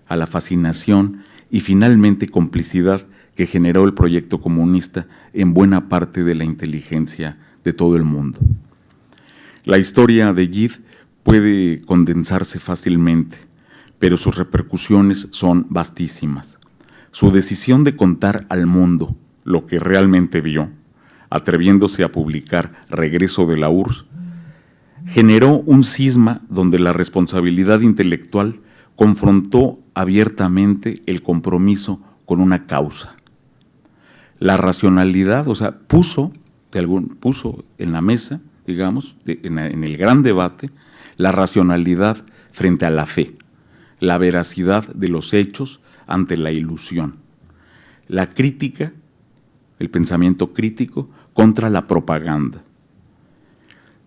a la fascinación y finalmente complicidad que generó el proyecto comunista en buena parte de la inteligencia de todo el mundo. La historia de Gide puede condensarse fácilmente, pero sus repercusiones son vastísimas. Su decisión de contar al mundo lo que realmente vio, atreviéndose a publicar Regreso de la URSS, generó un cisma donde la responsabilidad intelectual confrontó abiertamente el compromiso con una causa. La racionalidad, o sea, puso en la mesa, digamos, en el gran debate, la racionalidad frente a la fe, la veracidad de los hechos ante la ilusión, la crítica, el pensamiento crítico contra la propaganda.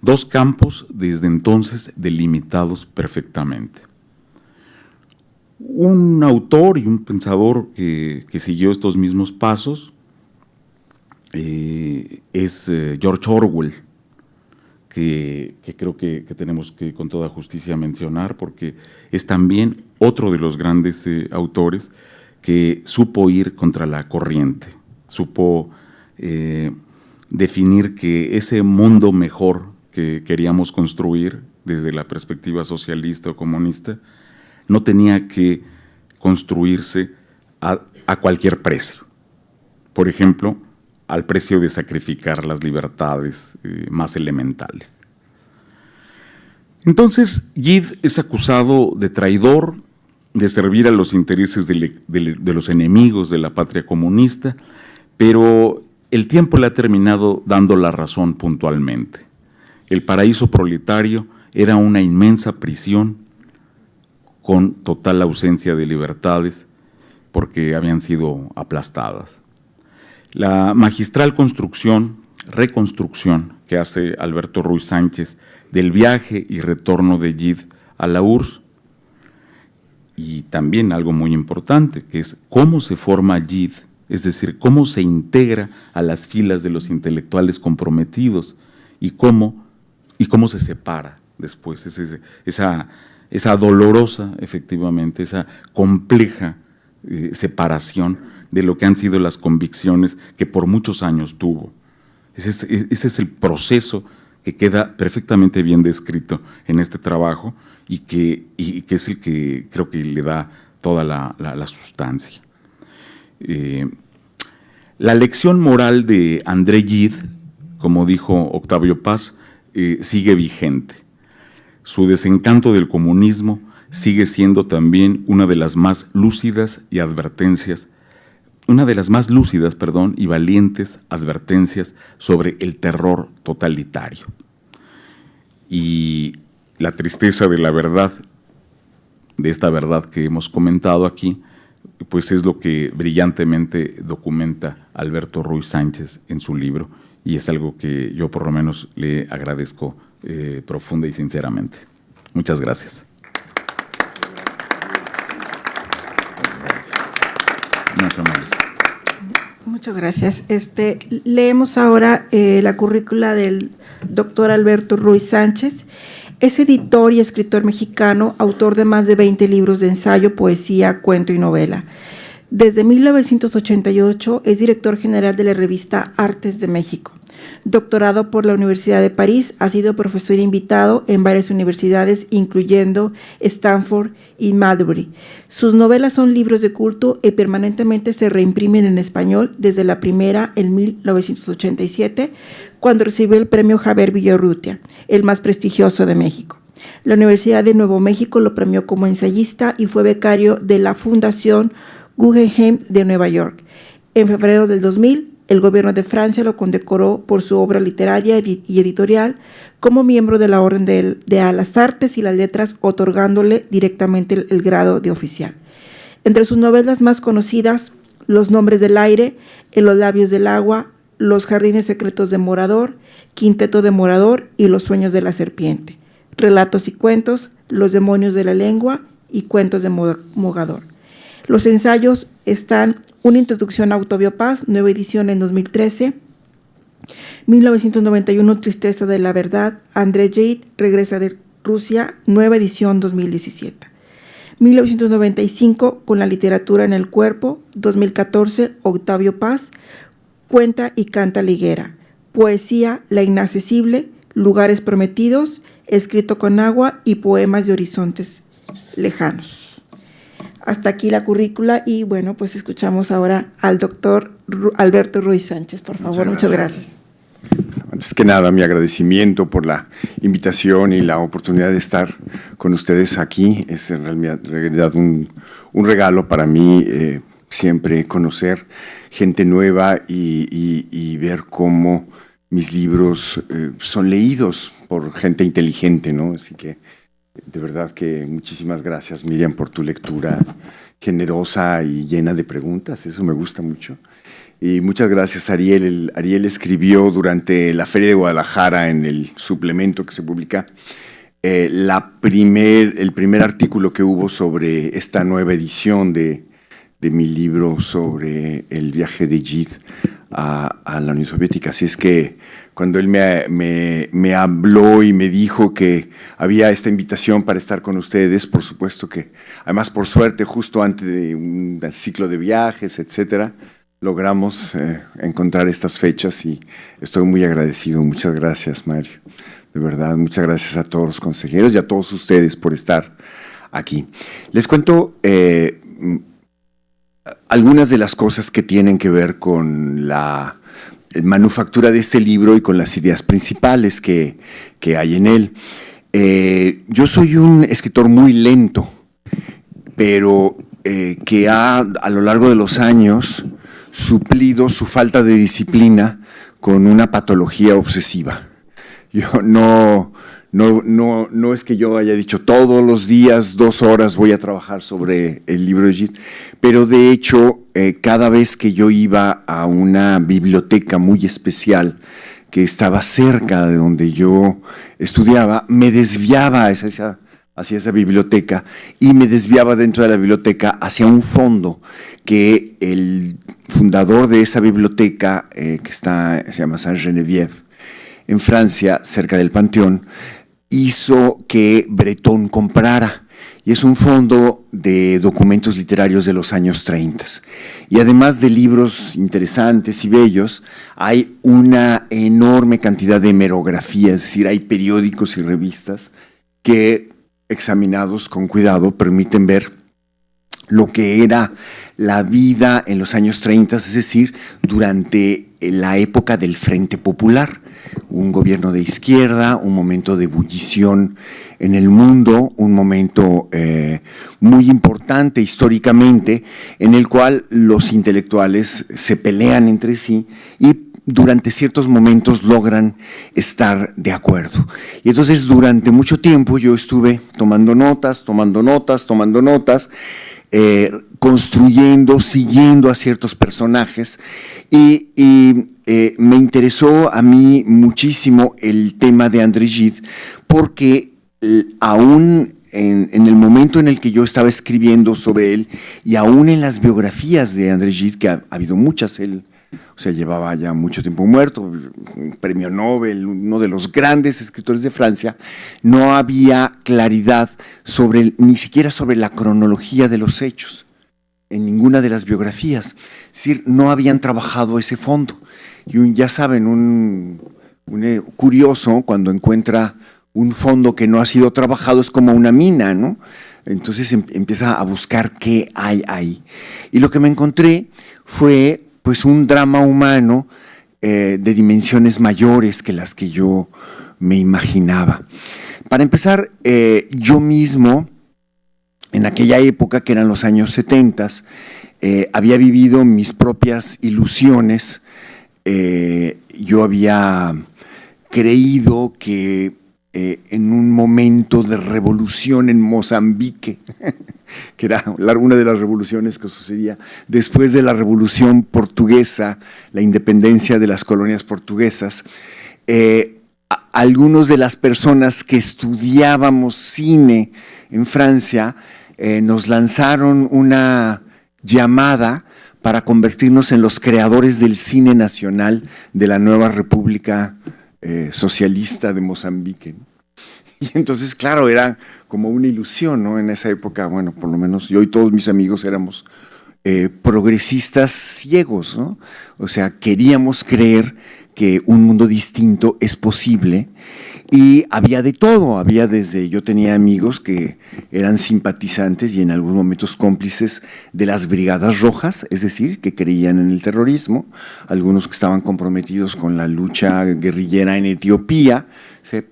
Dos campos desde entonces delimitados perfectamente. Un autor y un pensador que siguió estos mismos pasos es George Orwell, que creo que tenemos que con toda justicia mencionar porque es también otro de los grandes autores que supo ir contra la corriente, supo definir que ese mundo mejor que queríamos construir desde la perspectiva socialista o comunista no tenía que construirse a cualquier precio. Por ejemplo, al precio de sacrificar las libertades más elementales. Entonces, Gide es acusado de traidor, de servir a los intereses de los enemigos de la patria comunista, pero el tiempo le ha terminado dando la razón puntualmente. El paraíso proletario era una inmensa prisión con total ausencia de libertades porque habían sido aplastadas. La magistral reconstrucción que hace Alberto Ruiz Sánchez del viaje y retorno de Gide a la URSS, y también algo muy importante, que es cómo se forma Gide, es decir, cómo se integra a las filas de los intelectuales comprometidos y cómo se separa después, esa dolorosa, efectivamente, esa compleja separación de lo que han sido las convicciones que por muchos años tuvo. Ese es el proceso que queda perfectamente bien descrito en este trabajo y que es el que creo que le da toda la sustancia. La lección moral de André Gide, como dijo Octavio Paz, sigue vigente. Su desencanto del comunismo sigue siendo también una de las más lúcidas y valientes advertencias sobre el terror totalitario. Y la tristeza de la verdad, de esta verdad que hemos comentado aquí, pues es lo que brillantemente documenta Alberto Ruiz Sánchez en su libro, y es algo que yo por lo menos le agradezco profunda y sinceramente. Muchas gracias. Muchas gracias. Leemos ahora la currícula del doctor Alberto Ruiz Sánchez. Es editor y escritor mexicano, autor de más de 20 libros de ensayo, poesía, cuento y novela. Desde 1988 es director general de la revista Artes de México. Doctorado por la Universidad de París, ha sido profesor invitado en varias universidades, incluyendo Stanford y Marbury. Sus novelas son libros de culto y permanentemente se reimprimen en español, desde la primera en 1987, cuando recibió el premio Javier Villarrutia, el más prestigioso de México. La Universidad de Nuevo México lo premió como ensayista y fue becario de la Fundación Guggenheim de Nueva York. En febrero del 2000, el gobierno de Francia lo condecoró por su obra literaria y editorial como miembro de la Orden de las Artes y las Letras, otorgándole directamente el grado de oficial. Entre sus novelas más conocidas, Los nombres del aire, En los labios del agua, Los jardines secretos de Morador, Quinteto de Morador y Los sueños de la serpiente, relatos y cuentos, Los demonios de la lengua y Cuentos de Mogador. Los ensayos están Una introducción a Octavio Paz, nueva edición en 2013, 1991, Tristeza de la verdad, André Gide regresa de Rusia, nueva edición 2017. 1995, Con la literatura en el cuerpo, 2014, Octavio Paz, Cuenta y canta la higuera, Poesía, La inaccesible, Lugares prometidos, Escrito con agua y Poemas de horizontes lejanos. Hasta aquí la currícula y bueno, pues escuchamos ahora al doctor Alberto Ruiz Sánchez, por favor. Muchas gracias. Antes que nada, mi agradecimiento por la invitación y la oportunidad de estar con ustedes aquí. Es en realidad un regalo para mí siempre conocer gente nueva y ver cómo mis libros son leídos por gente inteligente, ¿no? Así que de verdad que muchísimas gracias, Miriam, por tu lectura generosa y llena de preguntas. Eso me gusta mucho. Y muchas gracias, Ariel. Ariel escribió durante la Feria de Guadalajara, en el suplemento que se publica, el primer artículo que hubo sobre esta nueva edición de mi libro sobre el viaje de Gide a la Unión Soviética. Así es que cuando él me habló y me dijo que había esta invitación para estar con ustedes, por supuesto que, además por suerte, justo antes de un ciclo de viajes, etcétera, logramos encontrar estas fechas y estoy muy agradecido. Muchas gracias, Mario. De verdad, muchas gracias a todos los consejeros y a todos ustedes por estar aquí. Les cuento algunas de las cosas que tienen que ver con la manufactura de este libro y con las ideas principales que hay en él. Yo soy un escritor muy lento, pero que a lo largo de los años suplido su falta de disciplina con una patología obsesiva. Yo no es que yo haya dicho todos los días 2 horas voy a trabajar sobre el libro de Gide, pero de hecho cada vez que yo iba a una biblioteca muy especial que estaba cerca de donde yo estudiaba, me desviaba hacia esa biblioteca y me desviaba dentro de la biblioteca hacia un fondo que el fundador de esa biblioteca, se llama Saint-Geneviève, en Francia, cerca del Panteón, hizo que Breton comprara. Y es un fondo de documentos literarios de los años 30. Y además de libros interesantes y bellos, hay una enorme cantidad de hemerografía, es decir, hay periódicos y revistas que, examinados con cuidado, permiten ver lo que era la vida en los años 30, es decir, durante la época del Frente Popular. Un gobierno de izquierda, un momento de ebullición en el mundo, un momento muy importante históricamente, en el cual los intelectuales se pelean entre sí y durante ciertos momentos logran estar de acuerdo. Y entonces durante mucho tiempo yo estuve tomando notas, construyendo, siguiendo a ciertos personajes y me interesó a mí muchísimo el tema de André Gide porque aún en el momento en el que yo estaba escribiendo sobre él y aún en las biografías de André Gide, que ha habido muchas, él llevaba ya mucho tiempo muerto, un premio Nobel, uno de los grandes escritores de Francia, no había claridad ni siquiera sobre la cronología de los hechos en ninguna de las biografías. Es decir, no habían trabajado ese fondo. y ya saben, un curioso cuando encuentra un fondo que no ha sido trabajado es como una mina, ¿no? Entonces empieza a buscar qué hay ahí. Y lo que me encontré fue pues un drama humano de dimensiones mayores que las que yo me imaginaba. Para empezar, yo mismo, en aquella época, que eran los años 70, había vivido mis propias ilusiones. Yo había creído que en un momento de revolución en Mozambique, que era una de las revoluciones que sucedía después de la Revolución Portuguesa, la independencia de las colonias portuguesas, algunos de las personas que estudiábamos cine en Francia nos lanzaron una llamada para convertirnos en los creadores del cine nacional de la nueva República Socialista de Mozambique. Y entonces, claro, era como una ilusión, ¿no? En esa época, bueno, por lo menos yo y todos mis amigos éramos progresistas ciegos, ¿no? O sea, queríamos creer que un mundo distinto es posible. Y había de todo, había desde, yo tenía amigos que eran simpatizantes y en algunos momentos cómplices de las Brigadas Rojas, es decir, que creían en el terrorismo, algunos que estaban comprometidos con la lucha guerrillera en Etiopía.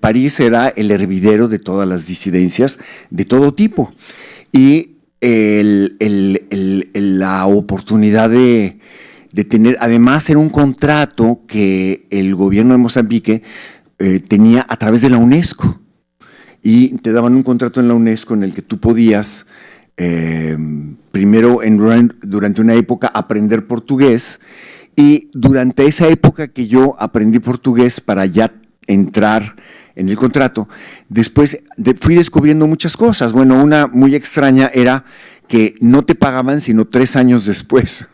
París era el hervidero de todas las disidencias de todo tipo. Y la oportunidad de tener, además era un contrato que el gobierno de Mozambique tenía a través de la UNESCO, y te daban un contrato en la UNESCO en el que tú podías primero durante una época aprender portugués, y durante esa época que yo aprendí portugués para ya entrar en el contrato, después fui descubriendo muchas cosas. Bueno, una muy extraña era que no te pagaban sino 3 años después.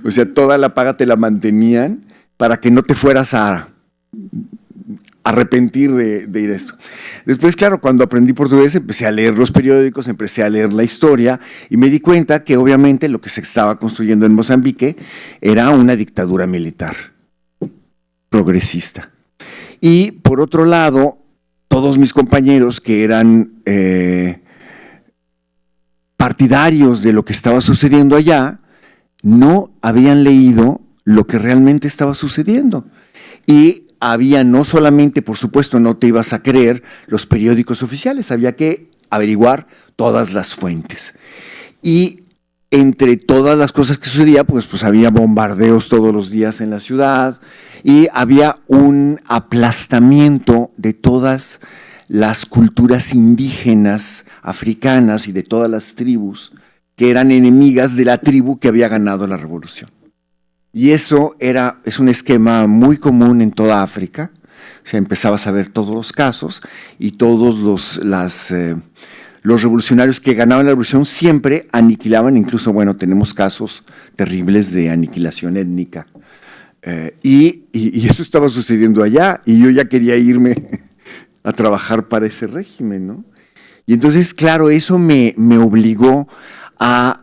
O sea, toda la paga te la mantenían para que no te fueras a arrepentir de ir a esto. Después, claro, cuando aprendí portugués empecé a leer los periódicos, empecé a leer la historia y me di cuenta que obviamente lo que se estaba construyendo en Mozambique era una dictadura militar progresista. Y por otro lado, todos mis compañeros que eran partidarios de lo que estaba sucediendo allá, no habían leído lo que realmente estaba sucediendo. Y había no solamente, por supuesto, no te ibas a creer los periódicos oficiales, había que averiguar todas las fuentes. Y entre todas las cosas que sucedía, pues había bombardeos todos los días en la ciudad y había un aplastamiento de todas las culturas indígenas africanas y de todas las tribus que eran enemigas de la tribu que había ganado la revolución. Y eso es un esquema muy común en toda África. O sea, empezabas a ver todos los casos y todos los revolucionarios que ganaban la revolución siempre aniquilaban, incluso, bueno, tenemos casos terribles de aniquilación étnica. Y eso estaba sucediendo allá y yo ya quería irme a trabajar para ese régimen, ¿no? Y entonces, claro, eso me obligó a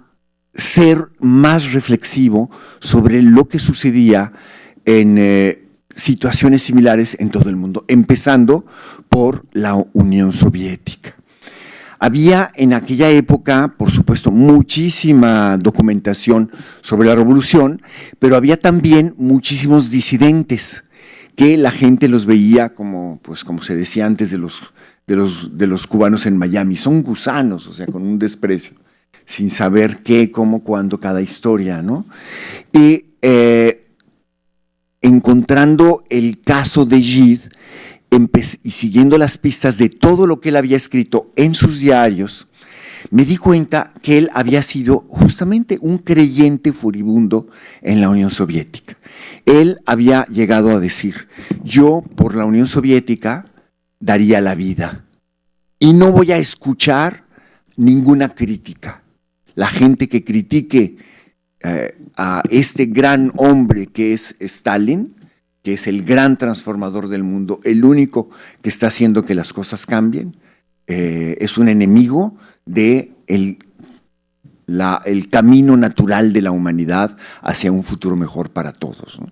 ser más reflexivo sobre lo que sucedía en situaciones similares en todo el mundo, empezando por la Unión Soviética. Había en aquella época, por supuesto, muchísima documentación sobre la revolución, pero había también muchísimos disidentes que la gente los veía como se decía antes de los cubanos en Miami, son gusanos, o sea, con un desprecio, sin saber qué, cómo, cuándo, cada historia, ¿no? Y encontrando el caso de Gide y siguiendo las pistas de todo lo que él había escrito en sus diarios, me di cuenta que él había sido justamente un creyente furibundo en la Unión Soviética. Él había llegado a decir: yo por la Unión Soviética daría la vida y no voy a escuchar ninguna crítica. La gente que critique a este gran hombre que es Stalin, que es el gran transformador del mundo, el único que está haciendo que las cosas cambien, es un enemigo de el camino natural de la humanidad hacia un futuro mejor para todos, ¿no?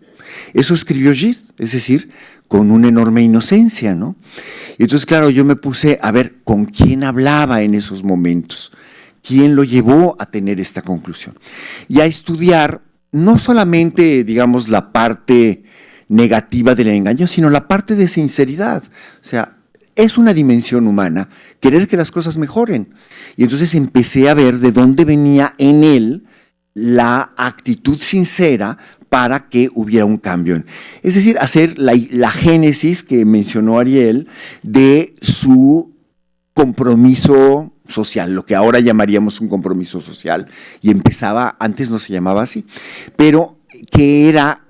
Eso escribió Gide, es decir, con una enorme inocencia, ¿no? Y entonces, claro, yo me puse a ver con quién hablaba en esos momentos, quién lo llevó a tener esta conclusión. Y a estudiar no solamente, digamos, la parte negativa del engaño, sino la parte de sinceridad. O sea, es una dimensión humana querer que las cosas mejoren. Y entonces empecé a ver de dónde venía en él la actitud sincera para que hubiera un cambio. Es decir, hacer la génesis que mencionó Ariel de su compromiso social, lo que ahora llamaríamos un compromiso social, y empezaba, antes no se llamaba así, pero que era,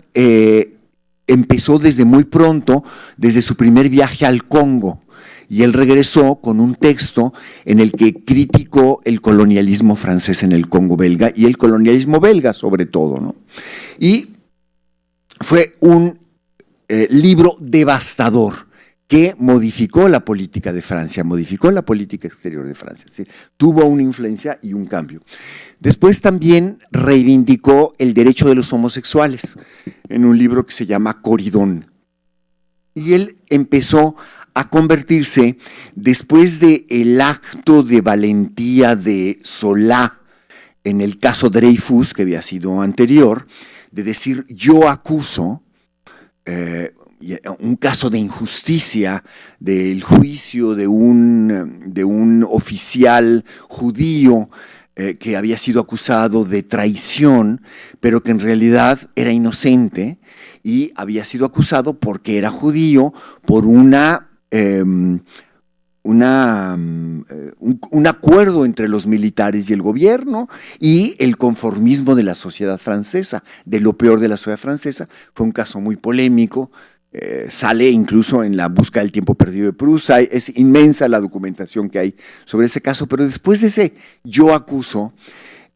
empezó desde muy pronto, desde su primer viaje al Congo, y él regresó con un texto en el que criticó el colonialismo francés en el Congo belga y el colonialismo belga sobre todo, ¿no? Y fue un libro devastador que modificó la política de Francia, modificó la política exterior de Francia, es decir, tuvo una influencia y un cambio. Después también reivindicó el derecho de los homosexuales en un libro que se llama Coridón. Y él empezó a convertirse, después del acto de valentía de Solá, en el caso Dreyfus, que había sido anterior, de decir yo acuso, un caso de injusticia del juicio de un oficial judío que había sido acusado de traición, pero que en realidad era inocente y había sido acusado porque era judío por un acuerdo entre los militares y el gobierno y el conformismo de la sociedad francesa, de lo peor de la sociedad francesa. Fue un caso muy polémico, sale incluso en La Busca del Tiempo Perdido de Proust, es inmensa la documentación que hay sobre ese caso, pero después de ese yo acuso,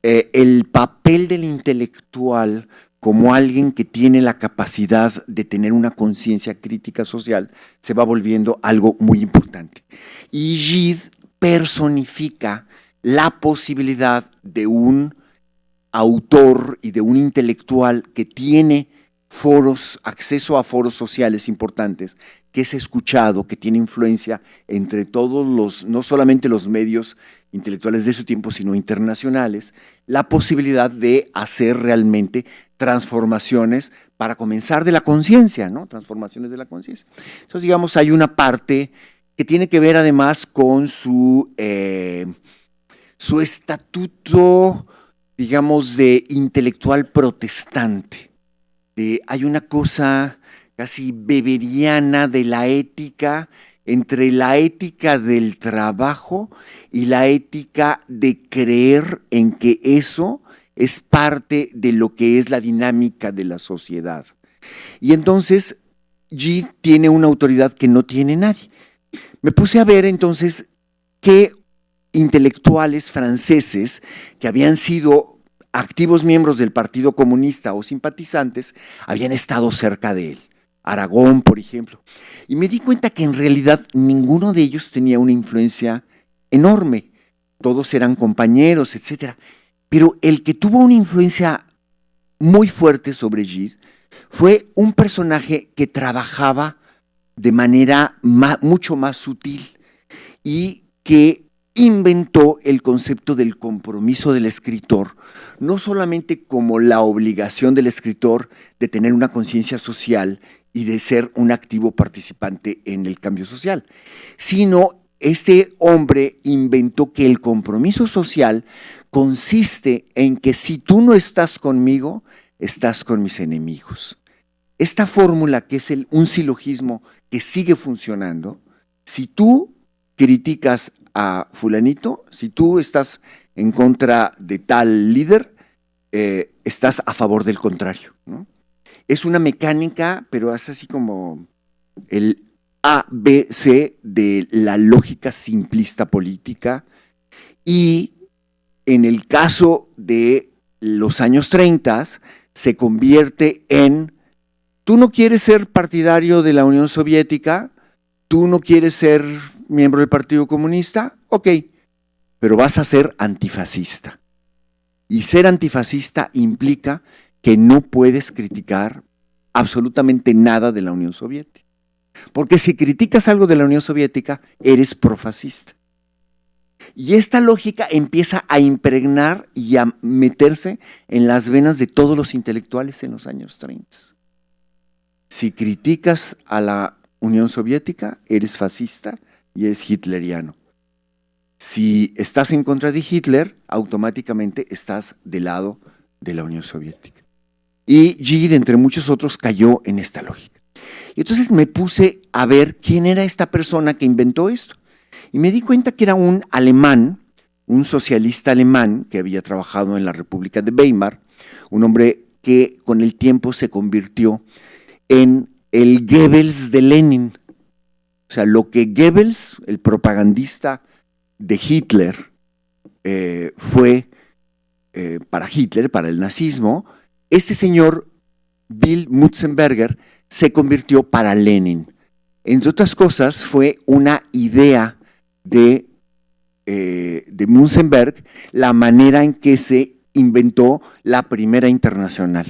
el papel del intelectual como alguien que tiene la capacidad de tener una conciencia crítica social, se va volviendo algo muy importante. Y Gide personifica la posibilidad de un autor y de un intelectual que tiene foros, acceso a foros sociales importantes, que es escuchado, que tiene influencia entre todos los, no solamente los medios intelectuales de su tiempo, sino internacionales, la posibilidad de hacer realmente transformaciones para comenzar de la conciencia, ¿no? Transformaciones de la conciencia. Entonces, digamos, hay una parte que tiene que ver además con su estatuto, digamos, de intelectual protestante. Hay una cosa casi beberiana de la ética, entre la ética del trabajo y la ética de creer en que eso es parte de lo que es la dinámica de la sociedad. Y entonces Gide tiene una autoridad que no tiene nadie. Me puse a ver entonces qué intelectuales franceses que habían sido activos miembros del Partido Comunista o simpatizantes habían estado cerca de él. Aragón, por ejemplo. Y me di cuenta que en realidad ninguno de ellos tenía una influencia enorme. Todos eran compañeros, etc. Pero el que tuvo una influencia muy fuerte sobre Gide fue un personaje que trabajaba de manera mucho más sutil y que inventó el concepto del compromiso del escritor, no solamente como la obligación del escritor de tener una conciencia social y de ser un activo participante en el cambio social, sino este hombre inventó que el compromiso social consiste en que si tú no estás conmigo, estás con mis enemigos. Esta fórmula, que es un silogismo que sigue funcionando, si tú criticas a fulanito, si tú estás en contra de tal líder, estás a favor del contrario, ¿no? Es una mecánica, pero es así como el ABC de la lógica simplista política. Y en el caso de los años 30 se convierte en: tú no quieres ser partidario de la Unión Soviética, tú no quieres ser miembro del Partido Comunista, ok, pero vas a ser antifascista. Y ser antifascista implica que no puedes criticar absolutamente nada de la Unión Soviética. Porque si criticas algo de la Unión Soviética, eres profascista. Y esta lógica empieza a impregnar y a meterse en las venas de todos los intelectuales en los años 30. Si criticas a la Unión Soviética, eres fascista y eres hitleriano. Si estás en contra de Hitler, automáticamente estás del lado de la Unión Soviética. Y Gide, entre muchos otros, cayó en esta lógica. Y entonces me puse a ver quién era esta persona que inventó esto. Y me di cuenta que era un alemán, un socialista alemán que había trabajado en la República de Weimar, un hombre que con el tiempo se convirtió en el Goebbels de Lenin. O sea, lo que Goebbels, el propagandista de Hitler, fue para Hitler, para el nazismo, este señor Bill Mutzenberger se convirtió para Lenin. Entre otras cosas, fue una idea de Münzenberg la manera en que se inventó la Primera Internacional,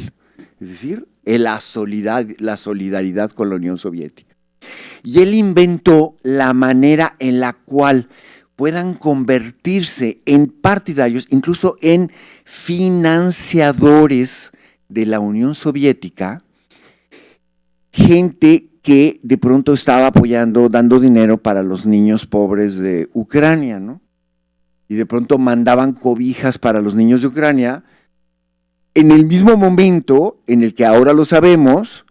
es decir, la solidaridad con la Unión Soviética. Y él inventó la manera en la cual puedan convertirse en partidarios, incluso en financiadores de la Unión Soviética, gente que de pronto estaba apoyando, dando dinero para los niños pobres de Ucrania, ¿no? Y de pronto mandaban cobijas para los niños de Ucrania, en el mismo momento en el que ahora lo sabemos,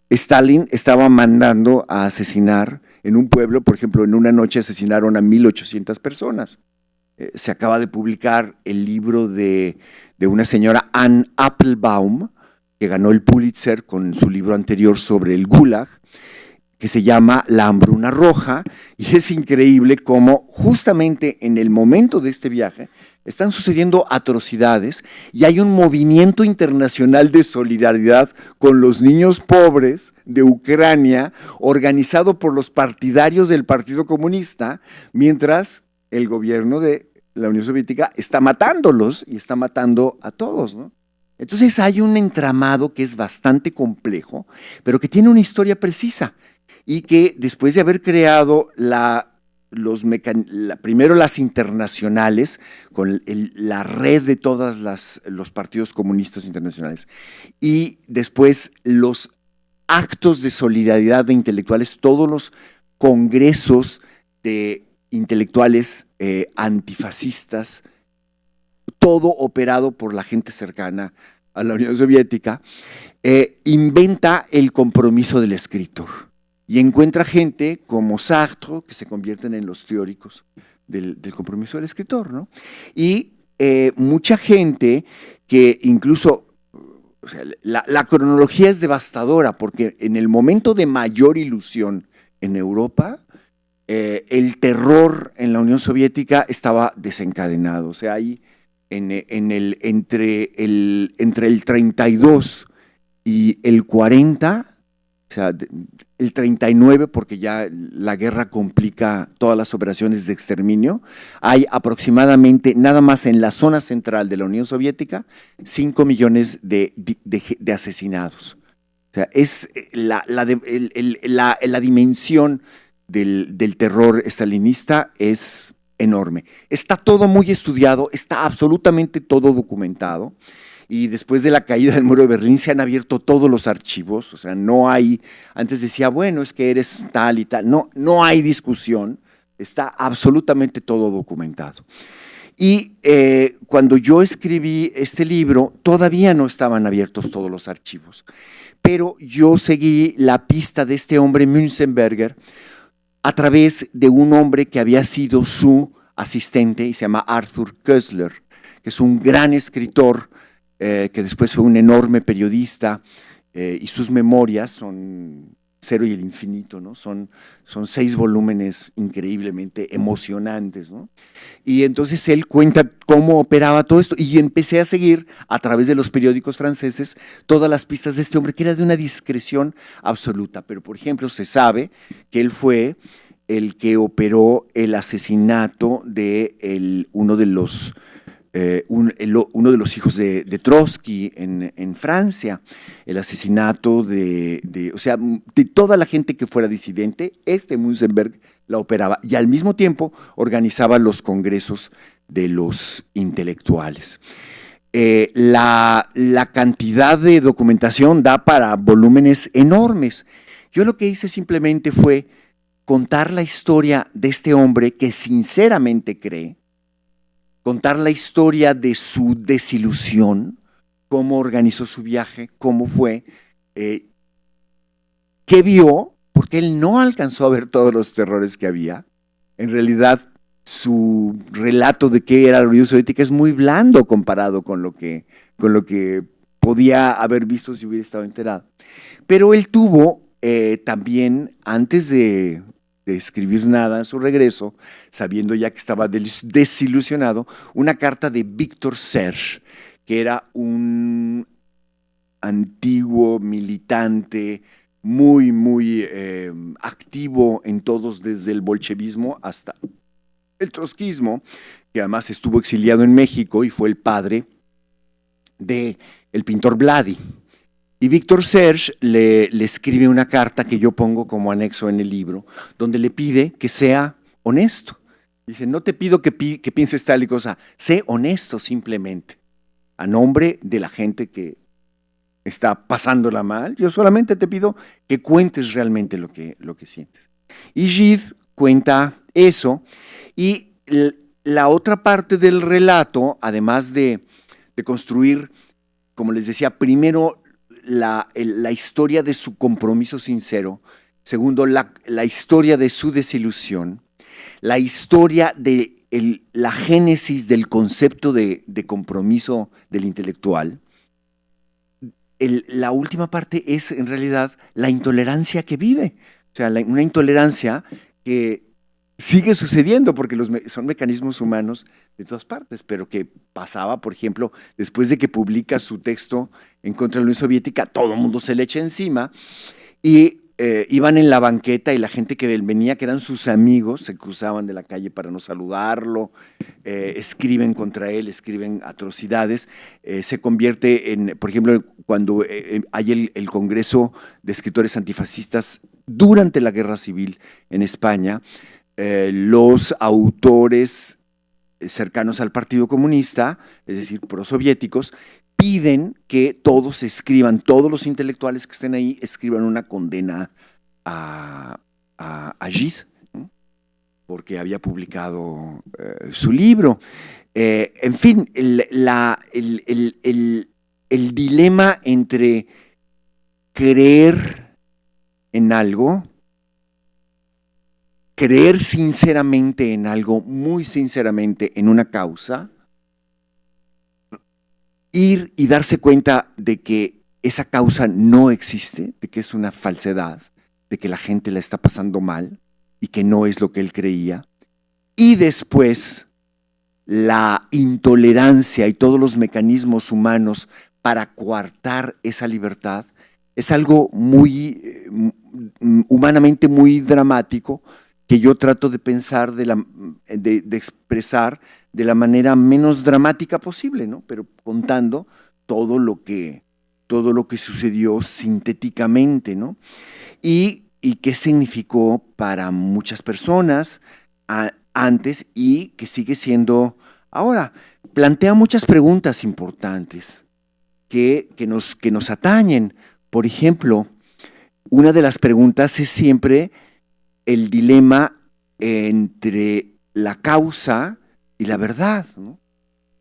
Stalin estaba mandando a asesinar en un pueblo, por ejemplo, en una noche asesinaron a 1,800 personas. Se acaba de publicar el libro de una señora, Anne Applebaum, que ganó el Pulitzer con su libro anterior sobre el Gulag, que se llama La hambruna roja, y es increíble cómo justamente en el momento de este viaje están sucediendo atrocidades y hay un movimiento internacional de solidaridad con los niños pobres de Ucrania, organizado por los partidarios del Partido Comunista, mientras el gobierno de la Unión Soviética está matándolos y está matando a todos, ¿no? Entonces hay un entramado que es bastante complejo, pero que tiene una historia precisa y que después de haber creado primero las internacionales, con la red de todos los partidos comunistas internacionales, y después los actos de solidaridad de intelectuales, todos los congresos de intelectuales antifascistas, todo operado por la gente cercana a la Unión Soviética, inventa el compromiso del escritor y encuentra gente como Sartre que se convierten en los teóricos del compromiso del escritor, ¿no? Y mucha gente que incluso, o sea, la cronología es devastadora porque en el momento de mayor ilusión en Europa, el terror en la Unión Soviética estaba desencadenado. O sea, ahí entre el 32 y el 40, o sea, el 39, porque ya la guerra complica todas las operaciones de exterminio, hay aproximadamente, nada más en la zona central de la Unión Soviética, 5 millones de asesinados. O sea, es la dimensión del terror estalinista es enorme. Está todo muy estudiado, está absolutamente todo documentado. Y después de la caída del muro de Berlín se han abierto todos los archivos, o sea, no hay, antes decía, bueno, es que eres tal y tal, no hay discusión, está absolutamente todo documentado. Y cuando yo escribí este libro, todavía no estaban abiertos todos los archivos, pero yo seguí la pista de este hombre, Münzenberger, a través de un hombre que había sido su asistente y se llama Arthur Koestler, que es un gran escritor, que después fue un enorme periodista, y sus memorias son Cero y el infinito, ¿no? Son 6 volúmenes increíblemente emocionantes, ¿no? Y entonces él cuenta cómo operaba todo esto, y yo empecé a seguir a través de los periódicos franceses todas las pistas de este hombre, que era de una discreción absoluta. Pero, por ejemplo, se sabe que él fue el que operó el asesinato de uno de los uno de los hijos de Trotsky en Francia, el asesinato o sea, de toda la gente que fuera disidente, Münzenberg la operaba y al mismo tiempo organizaba los congresos de los intelectuales. La cantidad de documentación da para volúmenes enormes. Yo lo que hice simplemente fue contar la historia de este hombre que sinceramente cree, contar la historia de su desilusión, cómo organizó su viaje, cómo fue, qué vio, porque él no alcanzó a ver todos los terrores que había. En realidad, su relato de qué era la Unión Soviética es muy blando comparado con lo que podía haber visto si hubiera estado enterado. Pero él tuvo también, antes de escribir nada en su regreso, sabiendo ya que estaba desilusionado, una carta de Victor Serge, que era un antiguo militante muy activo en todos, desde el bolchevismo hasta el trotskismo, que además estuvo exiliado en México y fue el padre del pintor Vladi. Y Victor Serge le escribe una carta que yo pongo como anexo en el libro, donde le pide que sea honesto. Dice, no te pido que pienses tal y cosa, sé honesto simplemente, a nombre de la gente que está pasándola mal. Yo solamente te pido que cuentes realmente lo que sientes. Y Gide cuenta eso, y la otra parte del relato, además de construir, como les decía, primero la historia de su compromiso sincero, segundo la historia de su desilusión, la historia de la génesis del concepto de compromiso del intelectual. La última parte es en realidad la intolerancia que vive, o sea, una intolerancia que sigue sucediendo porque son mecanismos humanos de todas partes, pero que pasaba, por ejemplo, después de que publica su texto en contra de la Unión Soviética, todo el mundo se le echa encima y iban en la banqueta y la gente que venía, que eran sus amigos, se cruzaban de la calle para no saludarlo, escriben contra él, escriben atrocidades, se convierte en, por ejemplo, cuando hay el Congreso de Escritores Antifascistas durante la Guerra Civil en España, los autores cercanos al Partido Comunista, es decir, prosoviéticos, piden que todos escriban, todos los intelectuales que estén ahí, escriban una condena a Gide, ¿no? Porque había publicado su libro. En fin, el dilema entre creer en algo, creer sinceramente en algo, muy sinceramente en una causa, ir y darse cuenta de que esa causa no existe, de que es una falsedad, de que la gente la está pasando mal y que no es lo que él creía, y después la intolerancia y todos los mecanismos humanos para coartar esa libertad, es algo humanamente muy dramático, que yo trato de pensar, de expresar de la manera menos dramática posible, ¿no? Pero contando todo lo que sucedió sintéticamente, ¿no? Y qué significó para muchas personas antes y que sigue siendo ahora. Plantea muchas preguntas importantes que nos atañen. Por ejemplo, una de las preguntas es siempre el dilema entre la causa y la verdad, ¿no?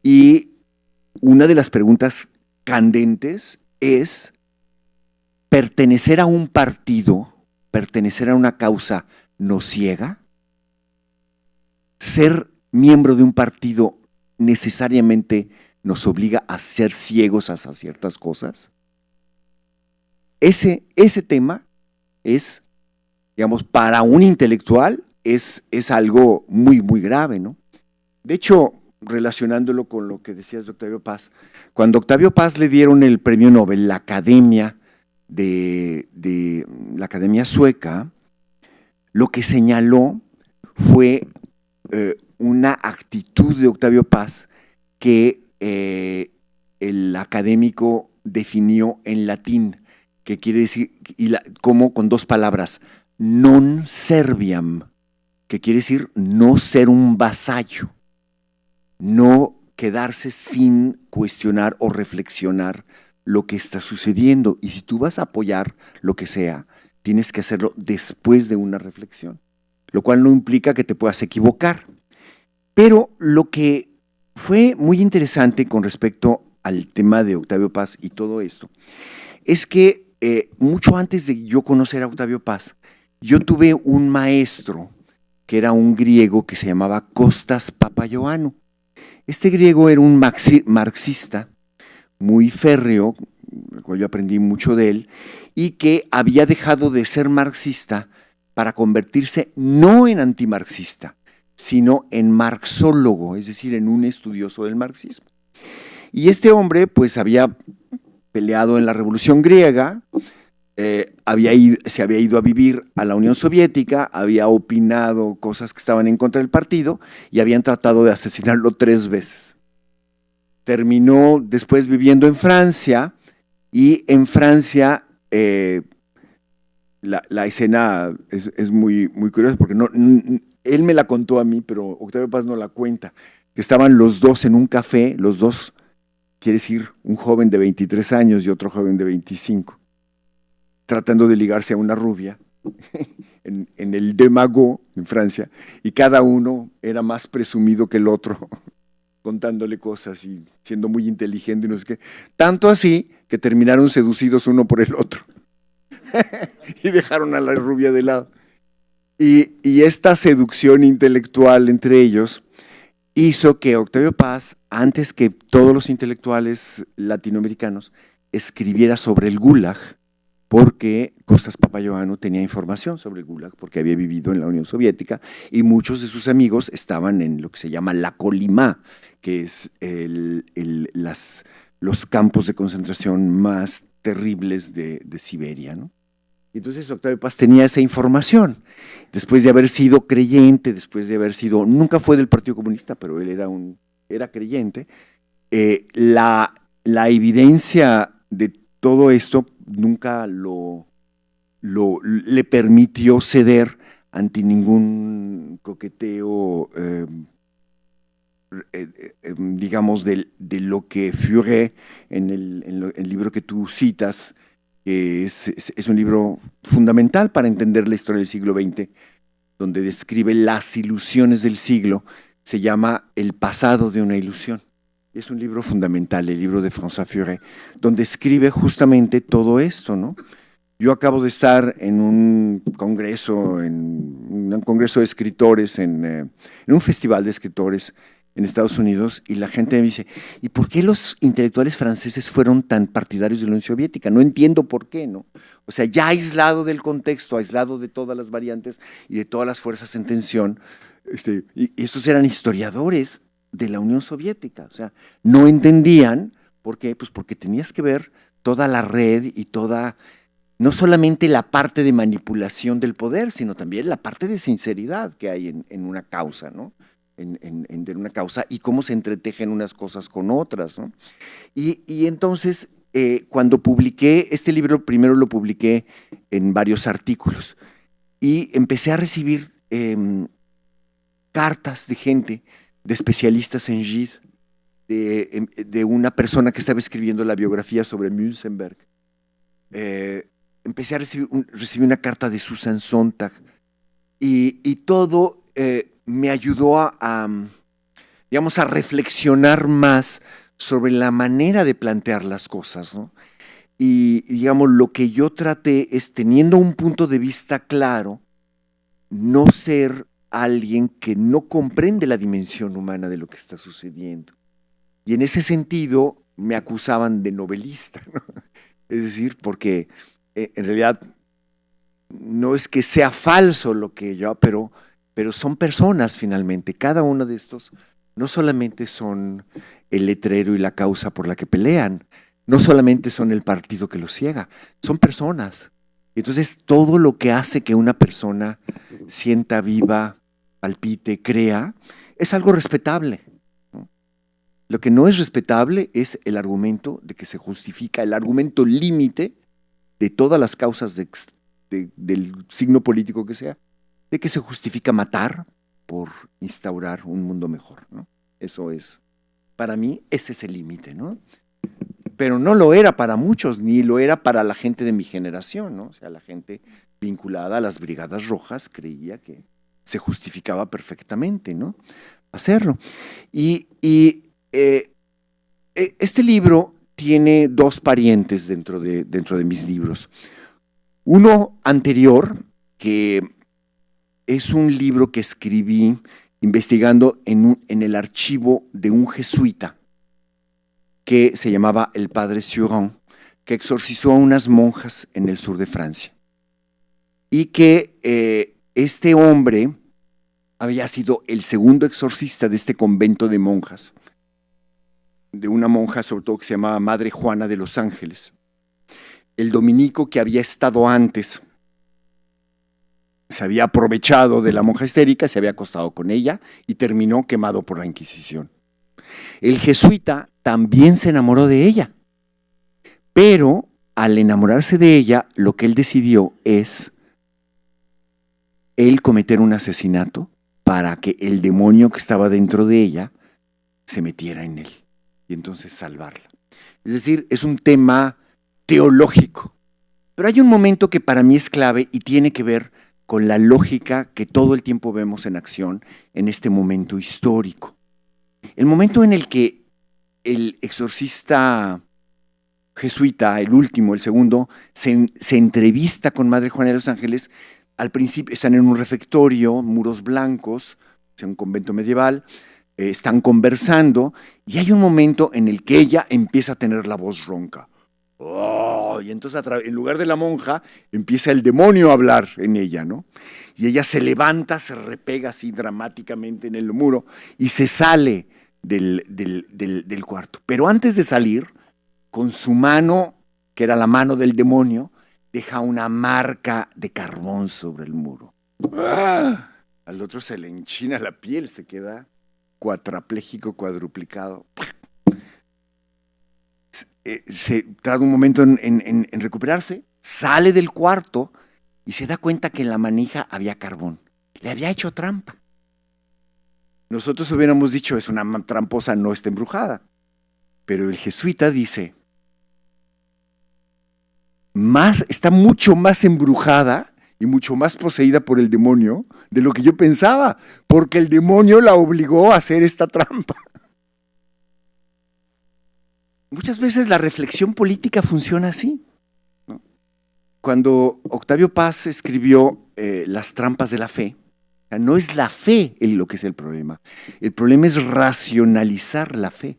Y una de las preguntas candentes es: ¿pertenecer a un partido, pertenecer a una causa nos ciega? ¿Ser miembro de un partido necesariamente nos obliga a ser ciegos hacia ciertas cosas? Ese tema es, digamos, para un intelectual es algo muy grave, ¿no? De hecho, relacionándolo con lo que decías de Octavio Paz, cuando a Octavio Paz le dieron el premio Nobel, la Academia la Academia Sueca, lo que señaló fue una actitud de Octavio Paz que el académico definió en latín, que quiere decir, como con dos palabras, non serviam, que quiere decir no ser un vasallo, no quedarse sin cuestionar o reflexionar lo que está sucediendo. Y si tú vas a apoyar lo que sea, tienes que hacerlo después de una reflexión, lo cual no implica que te puedas equivocar. Pero lo que fue muy interesante con respecto al tema de Octavio Paz y todo esto, es que mucho antes de yo conocer a Octavio Paz, yo tuve un maestro que era un griego que se llamaba Kostas Papaioannou. Este griego era un marxista muy férreo, el cual yo aprendí mucho de él, y que había dejado de ser marxista para convertirse no en antimarxista, sino en marxólogo, es decir, en un estudioso del marxismo. Y este hombre pues había peleado en la Revolución Griega, se había ido a vivir a la Unión Soviética, había opinado cosas que estaban en contra del partido y habían tratado de asesinarlo 3 veces. Terminó después viviendo en Francia, y en Francia la escena es muy curiosa, porque él me la contó a mí, pero Octavio Paz no la cuenta, que estaban los dos en un café, los dos, quiere decir, un joven de 23 años y otro joven de 25, tratando de ligarse a una rubia en el de Magot, en Francia, y cada uno era más presumido que el otro, contándole cosas y siendo muy inteligente y no sé qué. Tanto así que terminaron seducidos uno por el otro y dejaron a la rubia de lado. Y esta seducción intelectual entre ellos hizo que Octavio Paz, antes que todos los intelectuales latinoamericanos, escribiera sobre el Gulag, porque Kostas Papaioannou tenía información sobre el Gulag, porque había vivido en la Unión Soviética, y muchos de sus amigos estaban en lo que se llama la Kolyma, que es los campos de concentración más terribles de Siberia, ¿no? Entonces Octavio Paz tenía esa información, después de haber sido creyente, nunca fue del Partido Comunista, pero él era creyente. La evidencia de todo esto nunca le permitió ceder ante ningún coqueteo, digamos, de lo que Furet, en el libro que tú citas, que es un libro fundamental para entender la historia del siglo XX, donde describe las ilusiones del siglo, se llama El pasado de una ilusión. Es un libro fundamental, el libro de François Furet, donde escribe justamente todo esto, ¿no? Yo acabo de estar en un congreso de escritores, en un festival de escritores en Estados Unidos, y la gente me dice, ¿y por qué los intelectuales franceses fueron tan partidarios de la Unión Soviética? No entiendo por qué, ¿no? O sea, ya aislado del contexto, aislado de todas las variantes y de todas las fuerzas en tensión, y estos eran historiadores de la Unión Soviética, o sea, no entendían por qué, pues porque tenías que ver toda la red y toda, no solamente la parte de manipulación del poder, sino también la parte de sinceridad que hay en una causa, ¿no? En una causa, y cómo se entretejen unas cosas con otras, ¿no? Y entonces, cuando publiqué este libro, primero lo publiqué en varios artículos, y empecé a recibir cartas de gente, de especialistas en Gide, de una persona que estaba escribiendo la biografía sobre Münzenberg. Empecé a recibir una carta de Susan Sontag, y todo me ayudó digamos, a reflexionar más sobre la manera de plantear las cosas, ¿no? Y digamos, lo que yo traté es, teniendo un punto de vista claro, no ser alguien que no comprende la dimensión humana de lo que está sucediendo. Y en ese sentido me acusaban de novelista, ¿no? Es decir, porque en realidad no es que sea falso lo que yo, pero son personas finalmente. Cada uno de estos no solamente son el letrero y la causa por la que pelean, no solamente son el partido que los ciega, son personas. Entonces, todo lo que hace que una persona sienta viva, palpite, crea, es algo respetable, ¿no? Lo que no es respetable es el argumento de que se justifica, el argumento límite de todas las causas del signo político que sea, de que se justifica matar por instaurar un mundo mejor, ¿no? Eso es, para mí, ese es el límite, ¿no? Pero no lo era para muchos, ni lo era para la gente de mi generación, ¿no? O sea, la gente vinculada a las Brigadas Rojas creía que se justificaba perfectamente, ¿no? Hacerlo. Este libro tiene dos parientes dentro de mis libros. Uno anterior, que es un libro que escribí investigando en el archivo de un jesuita que se llamaba el padre Surin, que exorcizó a unas monjas en el sur de Francia. Y que este hombre había sido el segundo exorcista de este convento de monjas, de una monja sobre todo que se llamaba Madre Juana de los Ángeles. El dominico que había estado antes se había aprovechado de la monja histérica, se había acostado con ella y terminó quemado por la Inquisición. El jesuita también se enamoró de ella, pero al enamorarse de ella, lo que él decidió es él cometer un asesinato para que el demonio que estaba dentro de ella se metiera en él y entonces salvarla. Es decir, es un tema teológico, pero hay un momento que para mí es clave y tiene que ver con la lógica que todo el tiempo vemos en acción en este momento histórico. El momento en el que el exorcista jesuita, el último, el segundo, se entrevista con Madre Juana de los Ángeles. Al principio están en un refectorio, muros blancos, o sea, un convento medieval, están conversando y hay un momento en el que ella empieza a tener la voz ronca. Oh, y entonces en lugar de la monja empieza el demonio a hablar en ella, ¿no? Y ella se levanta, se repega así dramáticamente en el muro y se sale del cuarto. Pero antes de salir, con su mano, que era la mano del demonio, deja una marca de carbón sobre el muro. ¡Ah! Al otro se le enchina la piel, se queda cuadrapléjico, cuadruplicado. Se tarda un momento en recuperarse, sale del cuarto y se da cuenta que en la manija había carbón. Le había hecho trampa. Nosotros hubiéramos dicho, es una tramposa, no está embrujada. Pero el jesuita dice, está mucho más embrujada y mucho más poseída por el demonio de lo que yo pensaba, porque el demonio la obligó a hacer esta trampa. Muchas veces la reflexión política funciona así, ¿no? Cuando Octavio Paz escribió Las trampas de la fe, no es la fe lo que es el problema es racionalizar la fe.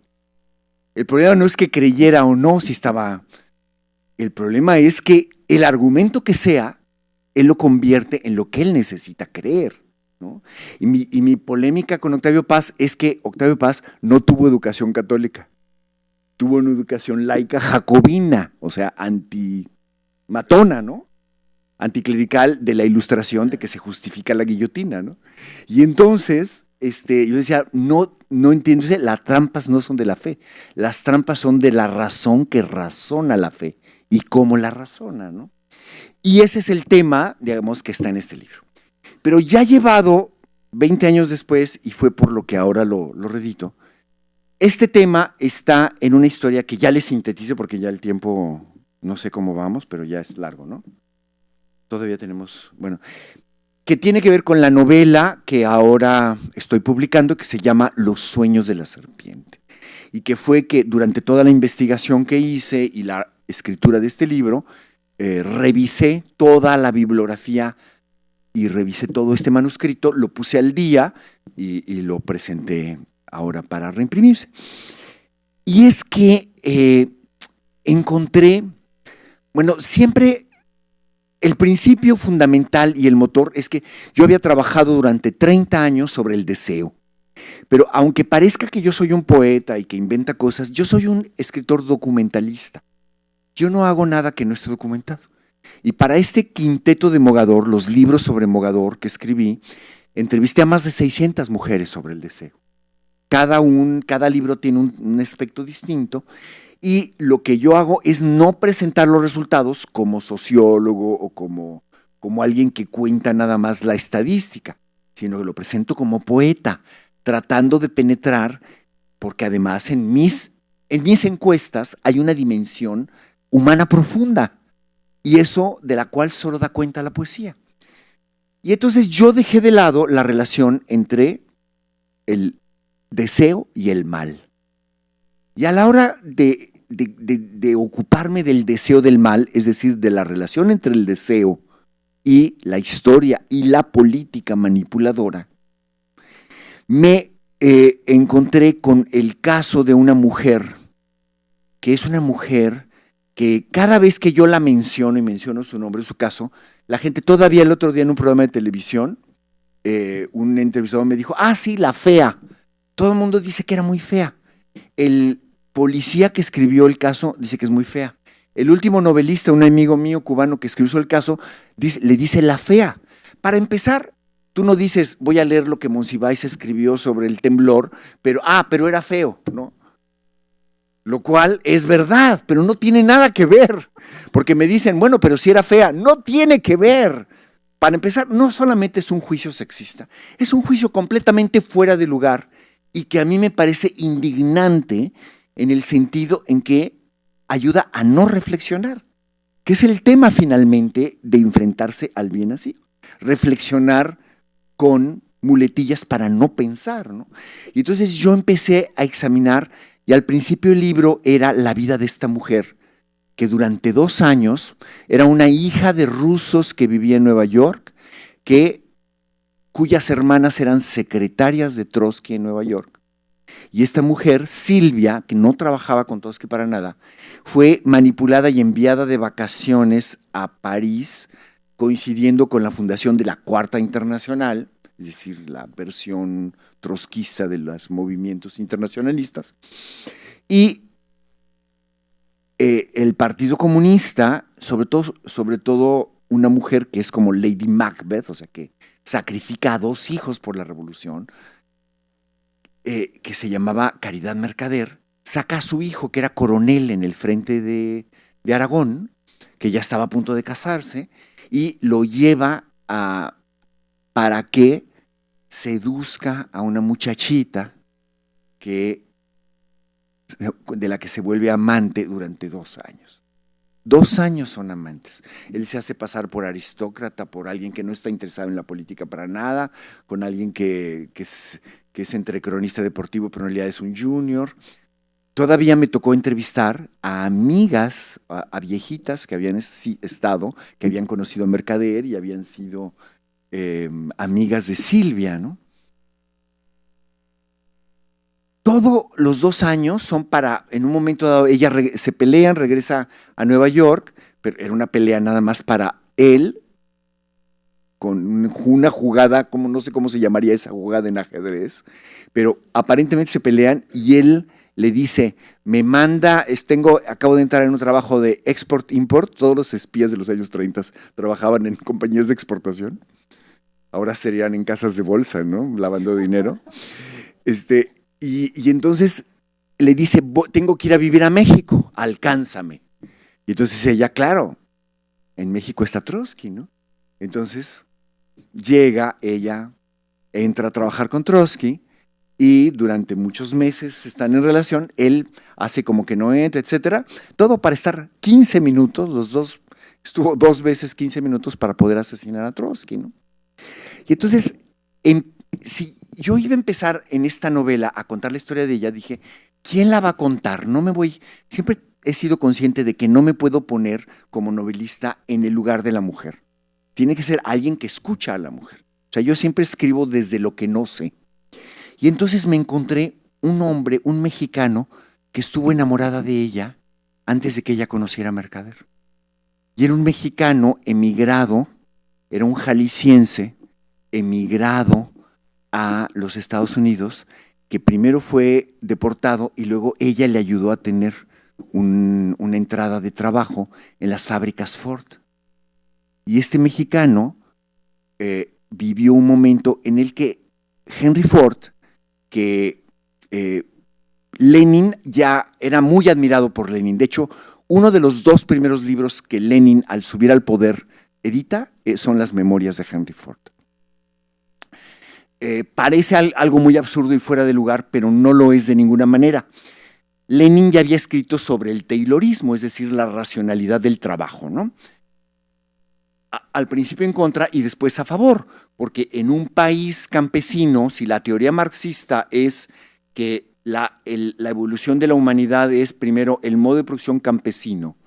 El problema no es que creyera o no si estaba. El problema es que el argumento que sea, él lo convierte en lo que él necesita creer, ¿no? Y mi polémica con Octavio Paz es que Octavio Paz no tuvo educación católica. Tuvo una educación laica jacobina, o sea, antimatona, ¿no? Anticlerical de la Ilustración, de que se justifica la guillotina, ¿no? Y entonces, yo decía, no entiendo, las trampas no son de la fe, las trampas son de la razón que razona la fe y cómo la razona, ¿no? Y ese es el tema, digamos, que está en este libro. Pero ya llevado 20 años después, y fue por lo que ahora lo redito, este tema está en una historia que ya les sintetizo porque ya el tiempo, no sé cómo vamos, pero ya es largo, ¿no? Todavía tenemos, bueno, que tiene que ver con la novela que ahora estoy publicando, que se llama Los sueños de la serpiente. Y que fue que durante toda la investigación que hice y la escritura de este libro, revisé toda la bibliografía y revisé todo este manuscrito, lo puse al día y lo presenté ahora para reimprimirse. Y es que encontré, bueno, siempre el principio fundamental y el motor es que yo había trabajado durante 30 años sobre el deseo. Pero aunque parezca que yo soy un poeta y que inventa cosas, yo soy un escritor documentalista. Yo no hago nada que no esté documentado. Y para este quinteto de Mogador, los libros sobre Mogador que escribí, entrevisté a más de 600 mujeres sobre el deseo. cada libro tiene un aspecto distinto, y lo que yo hago es no presentar los resultados como sociólogo o como alguien que cuenta nada más la estadística, sino que lo presento como poeta, tratando de penetrar, porque además en mis encuestas hay una dimensión humana profunda, y eso de la cual solo da cuenta la poesía. Y entonces yo dejé de lado la relación entre el deseo y el mal. Y a la hora de ocuparme del deseo del mal, es decir, de la relación entre el deseo y la historia y la política manipuladora, me encontré con el caso de una mujer, que es una mujer que cada vez que yo la menciono y menciono su nombre, su caso, la gente todavía el otro día en un programa de televisión, un entrevistador me dijo, sí, la fea. Todo el mundo dice que era muy fea. El policía que escribió el caso dice que es muy fea. El último novelista, un amigo mío cubano que escribió el caso, le dice la fea. Para empezar, tú no dices, voy a leer lo que Monsiváis escribió sobre el temblor, pero era feo, ¿no? Lo cual es verdad, pero no tiene nada que ver. Porque me dicen, bueno, pero si era fea, no tiene que ver. Para empezar, no solamente es un juicio sexista, es un juicio completamente fuera de lugar y que a mí me parece indignante en el sentido en que ayuda a no reflexionar, que es el tema finalmente de enfrentarse al bien así, reflexionar con muletillas para no pensar, ¿no? Y entonces yo empecé a examinar, y al principio el libro era la vida de esta mujer, que durante 2 años era una hija de rusos que vivía en Nueva York, cuyas hermanas eran secretarias de Trotsky en Nueva York. Y esta mujer, Silvia, que no trabajaba con Trotsky para nada, fue manipulada y enviada de vacaciones a París, coincidiendo con la fundación de la Cuarta Internacional, es decir, la versión trotskista de los movimientos internacionalistas. Y el Partido Comunista, sobre todo una mujer que es como Lady Macbeth, o sea, que sacrifica a 2 hijos por la revolución, que se llamaba Caridad Mercader, saca a su hijo, que era coronel en el frente de Aragón, que ya estaba a punto de casarse, y lo lleva para que seduzca a una muchachita de la que se vuelve amante durante 2 años. 2 años son amantes. Él se hace pasar por aristócrata, por alguien que no está interesado en la política para nada, con alguien que es entre cronista deportivo, pero en realidad es un junior. Todavía me tocó entrevistar a amigas, a viejitas que habían que habían conocido a Mercader y habían sido amigas de Silvia, ¿no? Todos los 2 años son en un momento dado, se pelean, regresa a Nueva York, pero era una pelea nada más para él, con una jugada, no sé cómo se llamaría esa jugada en ajedrez, pero aparentemente se pelean y él le dice, me manda, acabo de entrar en un trabajo de export-import, todos los espías de los años 30 trabajaban en compañías de exportación, ahora serían en casas de bolsa, ¿no? Lavando dinero. Y entonces le dice, tengo que ir a vivir a México, alcánzame. Y entonces ella, claro, en México está Trotsky, ¿no? Entonces llega, ella entra a trabajar con Trotsky y durante muchos meses están en relación, él hace como que no entra, etcétera, todo para estar 15 minutos, estuvo 2 veces 15 minutos para poder asesinar a Trotsky, ¿no? Y entonces, si yo iba a empezar en esta novela a contar la historia de ella, dije, ¿quién la va a contar? Siempre he sido consciente de que no me puedo poner como novelista en el lugar de la mujer. Tiene que ser alguien que escucha a la mujer. O sea, yo siempre escribo desde lo que no sé. Y entonces me encontré un hombre, un mexicano, que estuvo enamorada de ella antes de que ella conociera a Mercader. Y era un mexicano emigrado, era un jalisciense, emigrado a los Estados Unidos, que primero fue deportado y luego ella le ayudó a tener una entrada de trabajo en las fábricas Ford. Y este mexicano vivió un momento en el que Henry Ford, que Lenin ya era muy admirado por Lenin. De hecho, uno de los 2 primeros libros que Lenin, al subir al poder, edita son las memorias de Henry Ford. Parece algo muy absurdo y fuera de lugar, pero no lo es de ninguna manera. Lenin ya había escrito sobre el taylorismo, es decir, la racionalidad del trabajo, ¿no? Al principio en contra y después a favor, porque en un país campesino, si la teoría marxista es que la evolución de la humanidad es primero el modo de producción campesino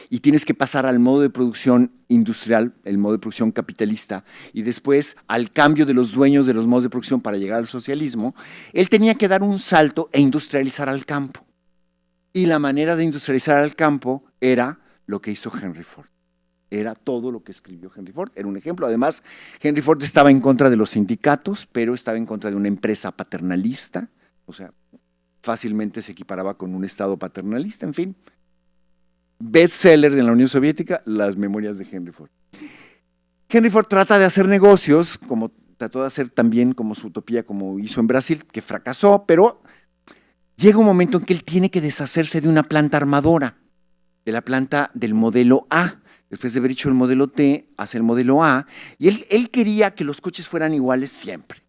y tienes que pasar al modo de producción industrial, el modo de producción capitalista, y después al cambio de los dueños de los modos de producción para llegar al socialismo, él tenía que dar un salto e industrializar al campo. Y la manera de industrializar al campo era lo que hizo Henry Ford. Era todo lo que escribió Henry Ford, era un ejemplo. Además, Henry Ford estaba en contra de los sindicatos, pero estaba en contra de una empresa paternalista, o sea, fácilmente se equiparaba con un Estado paternalista, en fin. Bestseller en la Unión Soviética, las memorias de Henry Ford. Henry Ford trata de hacer negocios, como trató de hacer también como su utopía, como hizo en Brasil, que fracasó, pero llega un momento en que él tiene que deshacerse de una planta armadora, de la planta del modelo A. Después de haber hecho el modelo T, hace el modelo A, y él quería que los coches fueran iguales siempre.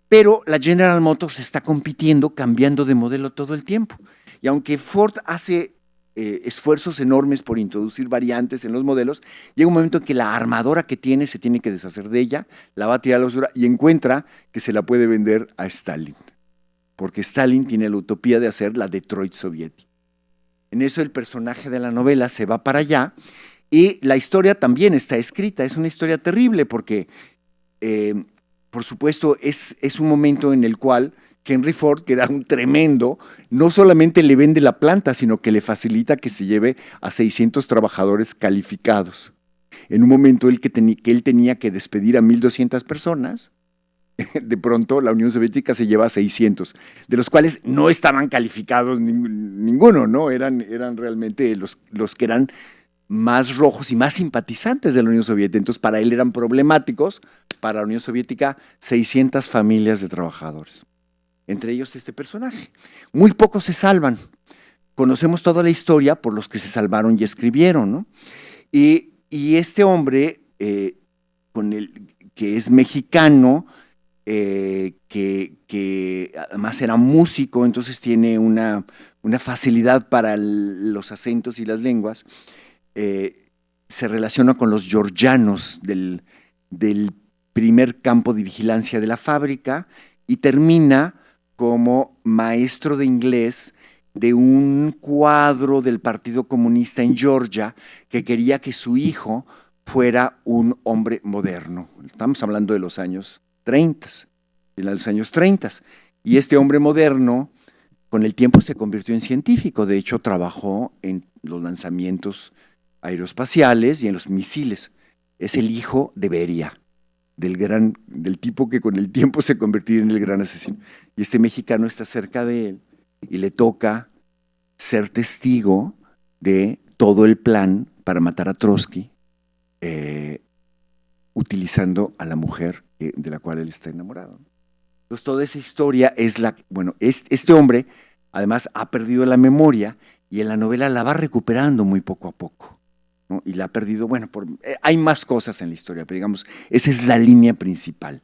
Pero la General Motors está compitiendo, cambiando de modelo todo el tiempo. Y aunque Ford hace esfuerzos enormes por introducir variantes en los modelos, llega un momento en que la armadora que tiene se tiene que deshacer de ella, la va a tirar a la basura y encuentra que se la puede vender a Stalin. Porque Stalin tiene la utopía de hacer la Detroit soviética. En eso el personaje de la novela se va para allá y la historia también está escrita. Es una historia terrible porque, por supuesto, es un momento en el cual Henry Ford, que era un tremendo, no solamente le vende la planta, sino que le facilita que se lleve a 600 trabajadores calificados. En un momento que él tenía que despedir a 1,200 personas, de pronto la Unión Soviética se lleva a 600, de los cuales no estaban calificados ninguno, ¿no? Eran realmente los que eran más rojos y más simpatizantes de la Unión Soviética. Entonces, para él eran problemáticos, para la Unión Soviética, 600 familias de trabajadores. Entre ellos este personaje. Muy pocos se salvan. Conocemos toda la historia por los que se salvaron y escribieron, ¿no? Y este hombre, que es mexicano, que además era músico, entonces tiene una facilidad para los acentos y las lenguas, se relaciona con los georgianos del primer campo de vigilancia de la fábrica y termina como maestro de inglés de un cuadro del Partido Comunista en Georgia que quería que su hijo fuera un hombre moderno. Estamos hablando de los años 30, y este hombre moderno con el tiempo se convirtió en científico. De hecho, trabajó en los lanzamientos aeroespaciales y en los misiles. Es el hijo de Beria, del tipo que con el tiempo se convertiría en el gran asesino. Y este mexicano está cerca de él y le toca ser testigo de todo el plan para matar a Trotsky, utilizando a la mujer de la cual él está enamorado. Entonces toda esa historia es este hombre además ha perdido la memoria y en la novela la va recuperando muy poco a poco, ¿no? Y la ha perdido, hay más cosas en la historia, pero digamos, esa es la línea principal.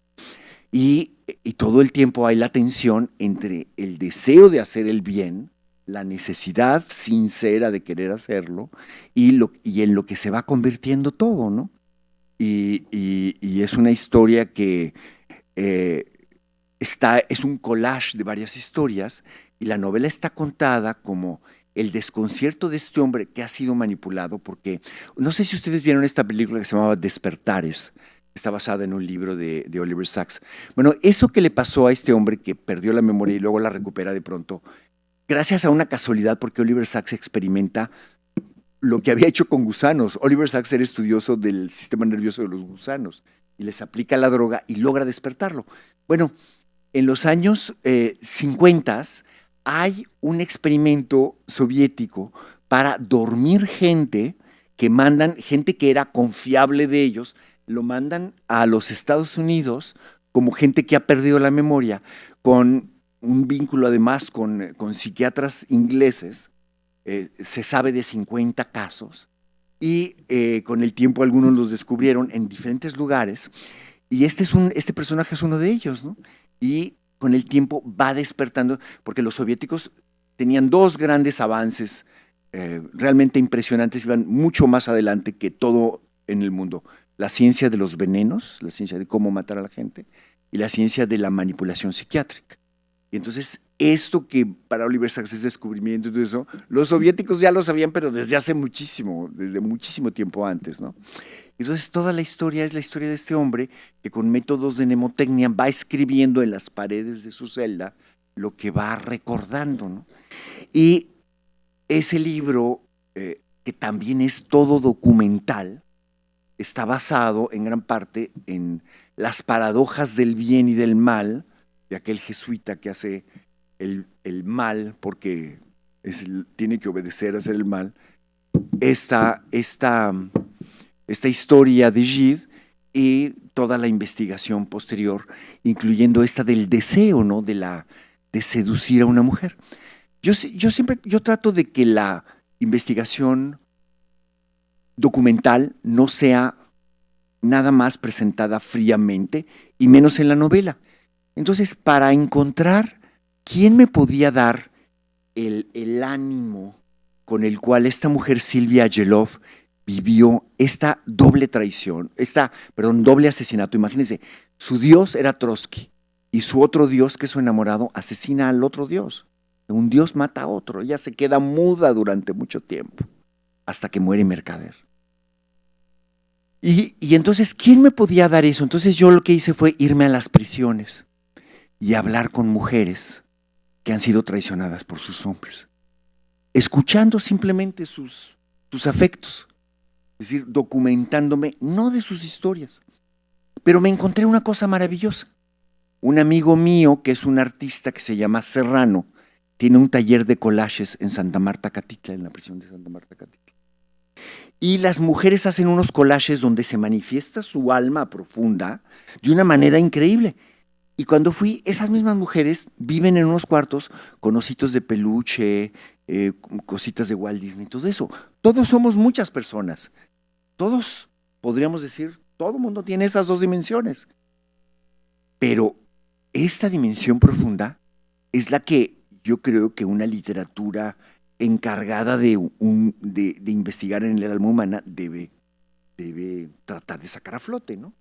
Y todo el tiempo hay la tensión entre el deseo de hacer el bien, la necesidad sincera de querer hacerlo y en lo que se va convirtiendo todo, ¿no? Y es una historia que es un collage de varias historias y la novela está contada como el desconcierto de este hombre que ha sido manipulado, porque no sé si ustedes vieron esta película que se llamaba Despertares, está basada en un libro de Oliver Sacks. Bueno, eso que le pasó a este hombre que perdió la memoria y luego la recupera de pronto, gracias a una casualidad, porque Oliver Sacks experimenta lo que había hecho con gusanos. Oliver Sacks era estudioso del sistema nervioso de los gusanos y les aplica la droga y logra despertarlo. Bueno, en los años 50 hay un experimento soviético para dormir gente que era confiable de ellos, lo mandan a los Estados Unidos como gente que ha perdido la memoria con un vínculo además con psiquiatras ingleses. Se sabe de 50 casos y con el tiempo algunos los descubrieron en diferentes lugares y este personaje es uno de ellos, ¿no? Y con el tiempo va despertando, porque los soviéticos tenían dos grandes avances realmente impresionantes, iban mucho más adelante que todo en el mundo. La ciencia de los venenos, la ciencia de cómo matar a la gente, y la ciencia de la manipulación psiquiátrica. Y entonces, esto que para Oliver Sacks es descubrimiento y todo eso, los soviéticos ya lo sabían, pero desde hace muchísimo, desde muchísimo tiempo antes, ¿no? Entonces, toda la historia es la historia de este hombre que con métodos de mnemotecnia va escribiendo en las paredes de su celda lo que va recordando, ¿no? Y ese libro, que también es todo documental, está basado en gran parte en las paradojas del bien y del mal de aquel jesuita que hace el mal porque tiene que obedecer a hacer el mal. Esta historia de Gide y toda la investigación posterior, incluyendo esta del deseo, ¿no? de seducir a una mujer. Yo trato de que la investigación documental no sea nada más presentada fríamente y menos en la novela. Entonces, para encontrar quién me podía dar el ánimo con el cual esta mujer, Silvia Yelov, vivió esta doble traición, doble asesinato. Imagínense, su dios era Trotsky y su otro dios, que es su enamorado, asesina al otro dios. Un dios mata a otro. Ella se queda muda durante mucho tiempo, hasta que muere Mercader. Y entonces, ¿quién me podía dar eso? Entonces yo lo que hice fue irme a las prisiones y hablar con mujeres que han sido traicionadas por sus hombres, escuchando simplemente sus afectos, es decir, documentándome, no de sus historias. Pero me encontré una cosa maravillosa. Un amigo mío, que es un artista que se llama Serrano, tiene un taller de collages en Santa Marta, Catitla, en la prisión de Santa Marta, Catitla. Y las mujeres hacen unos collages donde se manifiesta su alma profunda de una manera increíble. Y cuando fui, esas mismas mujeres viven en unos cuartos con ositos de peluche, cositas de Walt Disney, todo eso. Todos somos muchas personas. Todos, podríamos decir, todo el mundo tiene esas dos dimensiones. Pero esta dimensión profunda es la que yo creo que una literatura encargada de investigar en el alma humana debe tratar de sacar a flote, ¿no?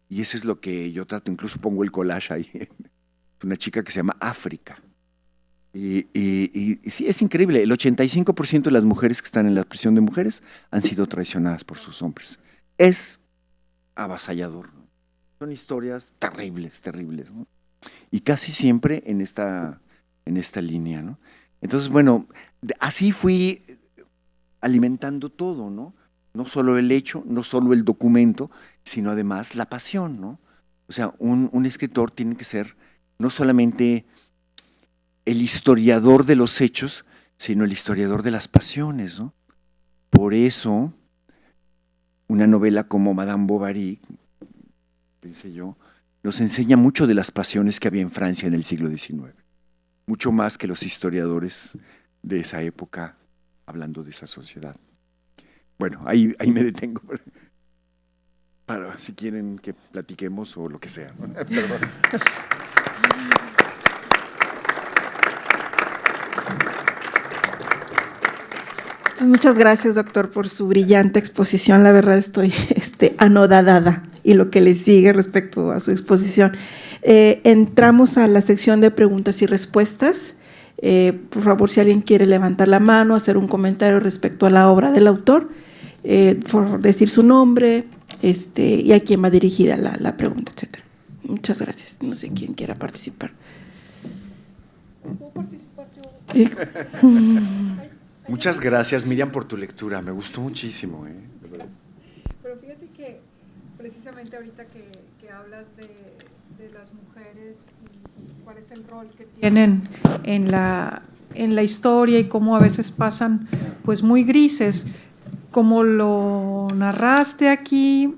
Y eso es lo que yo trato, incluso pongo el collage ahí. Una chica que se llama África. Y sí, es increíble. El 85% de las mujeres que están en la prisión de mujeres han sido traicionadas por sus hombres. Es avasallador, ¿no? Son historias terribles, terribles, ¿no? Y casi siempre en esta línea, ¿no? Entonces, bueno, así fui alimentando todo, ¿no? No solo el hecho, no solo el documento, sino además la pasión, ¿no? O sea, un escritor tiene que ser no solamente el historiador de los hechos, sino el historiador de las pasiones, ¿no? Por eso, una novela como Madame Bovary, pensé yo, nos enseña mucho de las pasiones que había en Francia en el siglo XIX. Mucho más que los historiadores de esa época hablando de esa sociedad. Bueno, ahí me detengo para si quieren que platiquemos o lo que sea, ¿no? Perdón. Pues muchas gracias, doctor, por su brillante exposición. La verdad estoy anodadada y lo que le sigue respecto a su exposición. Entramos a la sección de preguntas y respuestas. Por favor, si alguien quiere levantar la mano, hacer un comentario respecto a la obra del autor, por decir su nombre y a quién va dirigida la pregunta, etc. Muchas gracias. No sé quién quiera participar. ¿Puedo participar yo? Muchas gracias, Miriam, por tu lectura. Me gustó muchísimo. Pero fíjate que precisamente ahorita que hablas de las mujeres y cuál es el rol que tienen en la historia y cómo a veces pasan pues muy grises, como lo narraste aquí,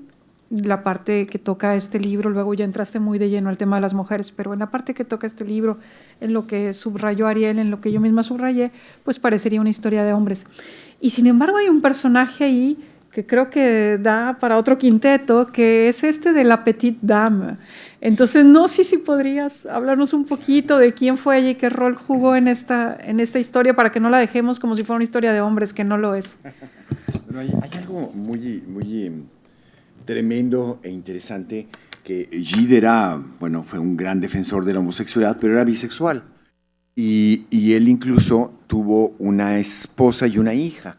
la parte que toca este libro, luego ya entraste muy de lleno al tema de las mujeres, pero en la parte que toca este libro, en lo que subrayó Ariel, en lo que yo misma subrayé, pues parecería una historia de hombres. Y sin embargo hay un personaje ahí que creo que da para otro quinteto, que es este de la Petite Dame. Entonces, no sé si podrías hablarnos un poquito de quién fue ella y qué rol jugó en esta historia, para que no la dejemos como si fuera una historia de hombres, que no lo es. Bueno, hay algo muy tremendo e interesante, que Gide era, bueno, fue un gran defensor de la homosexualidad, pero era bisexual. Y él incluso tuvo una esposa y una hija.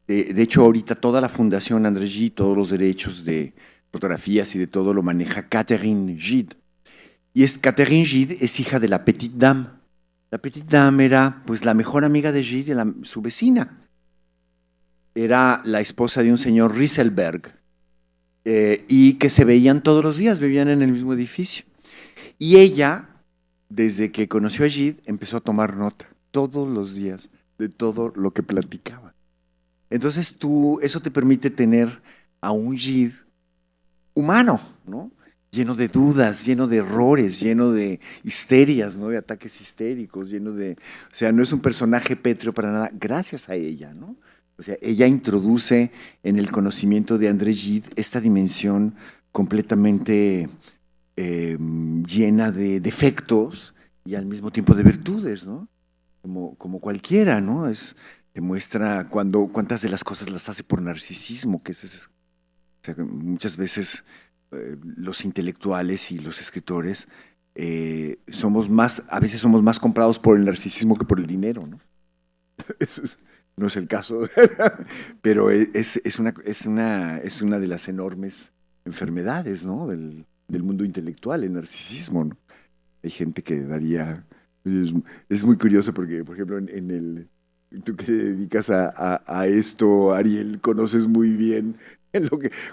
De hecho, ahorita toda la Fundación André Gide, todos los derechos de fotografías y de todo lo maneja Catherine Gide. Y Catherine Gide es hija de la Petite Dame. La Petite Dame era pues la mejor amiga de Gide, su vecina. Era la esposa de un señor Rieselberg, y que se veían todos los días, vivían en el mismo edificio. Y ella, desde que conoció a Gide, empezó a tomar nota todos los días de todo lo que platicaba. Entonces eso te permite tener a un Gide humano, ¿no? Lleno de dudas, lleno de errores, lleno de histerias, ¿no? De ataques histéricos, o sea, no es un personaje pétreo para nada, gracias a ella, ¿no? O sea, ella introduce en el conocimiento de André Gide esta dimensión completamente llena de defectos y al mismo tiempo de virtudes, ¿no? Como cualquiera, ¿no? Te muestra cuántas de las cosas las hace por narcisismo, o sea, muchas veces los intelectuales y los escritores a veces somos más comprados por el narcisismo que por el dinero, ¿no? No es el caso, pero es una de las enormes enfermedades, ¿no? del mundo intelectual, el narcisismo, ¿no? Hay gente que daría... Es muy curioso porque, por ejemplo, tú que te dedicas a esto, Ariel, conoces muy bien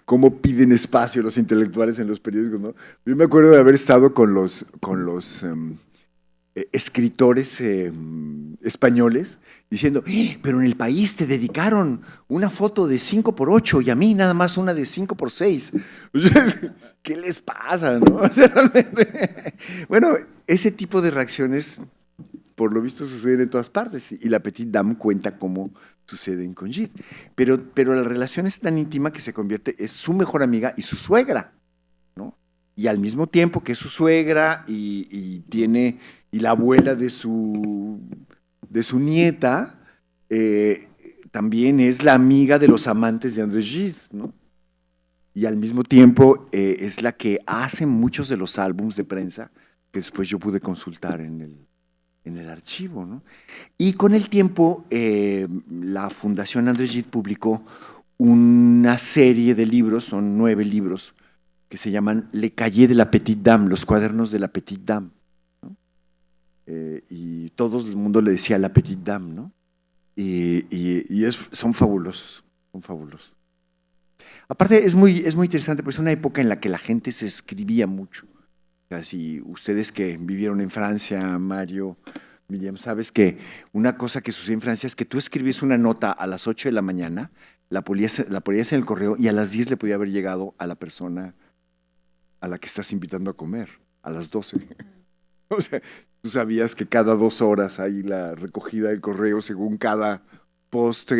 cómo piden espacio los intelectuales en los periódicos, ¿no? Yo me acuerdo de haber estado con los escritores españoles diciendo, pero en El País te dedicaron una foto de 5x8 y a mí nada más una de 5x6. ¿Qué les pasa, no? O sea, realmente, bueno, ese tipo de reacciones por lo visto suceden en todas partes, y la Petite Dame cuenta cómo suceden con Gide. Pero la relación es tan íntima que es su mejor amiga y su suegra, ¿no? Y al mismo tiempo que es su suegra y la abuela de su nieta, también es la amiga de los amantes de André Gide, ¿no? Y al mismo tiempo es la que hace muchos de los álbumes de prensa que después yo pude consultar en el archivo, ¿no? Y con el tiempo la Fundación André Gide publicó una serie de libros, son 9 libros, que se llaman Le Cahiers de la Petite Dame, los cuadernos de la Petite Dame, ¿no? Y todo el mundo le decía la Petite Dame, ¿no? Son fabulosos, son fabulosos. Aparte es muy interesante porque es una época en la que la gente se escribía mucho. O sea, si ustedes que vivieron en Francia, Mario, Miriam, sabes que una cosa que sucede en Francia es que tú escribías una nota a las 8 de la mañana, la ponías en el correo y a las 10 le podía haber llegado a la persona a la que estás invitando a comer, a las 12. O sea, tú sabías que cada 2 horas hay la recogida del correo según cada post.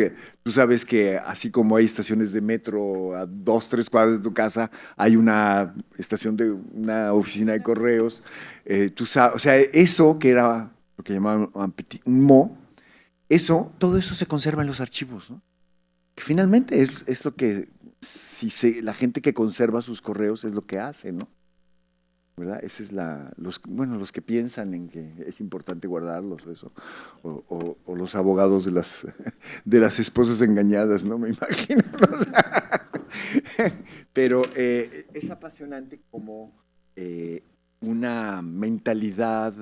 Tú sabes que así como hay estaciones de metro a 2, 3 cuadras de tu casa, hay una estación de una oficina de correos. Tú sabes, o sea, eso que era lo que llamaban un mot, todo eso se conserva en los archivos, ¿no? Que finalmente es lo que, la gente que conserva sus correos es lo que hace, ¿no? ¿Verdad? Esa es los que piensan en que es importante guardarlos, eso, o los abogados de las esposas engañadas, ¿no? Me imagino. Pero es apasionante como una mentalidad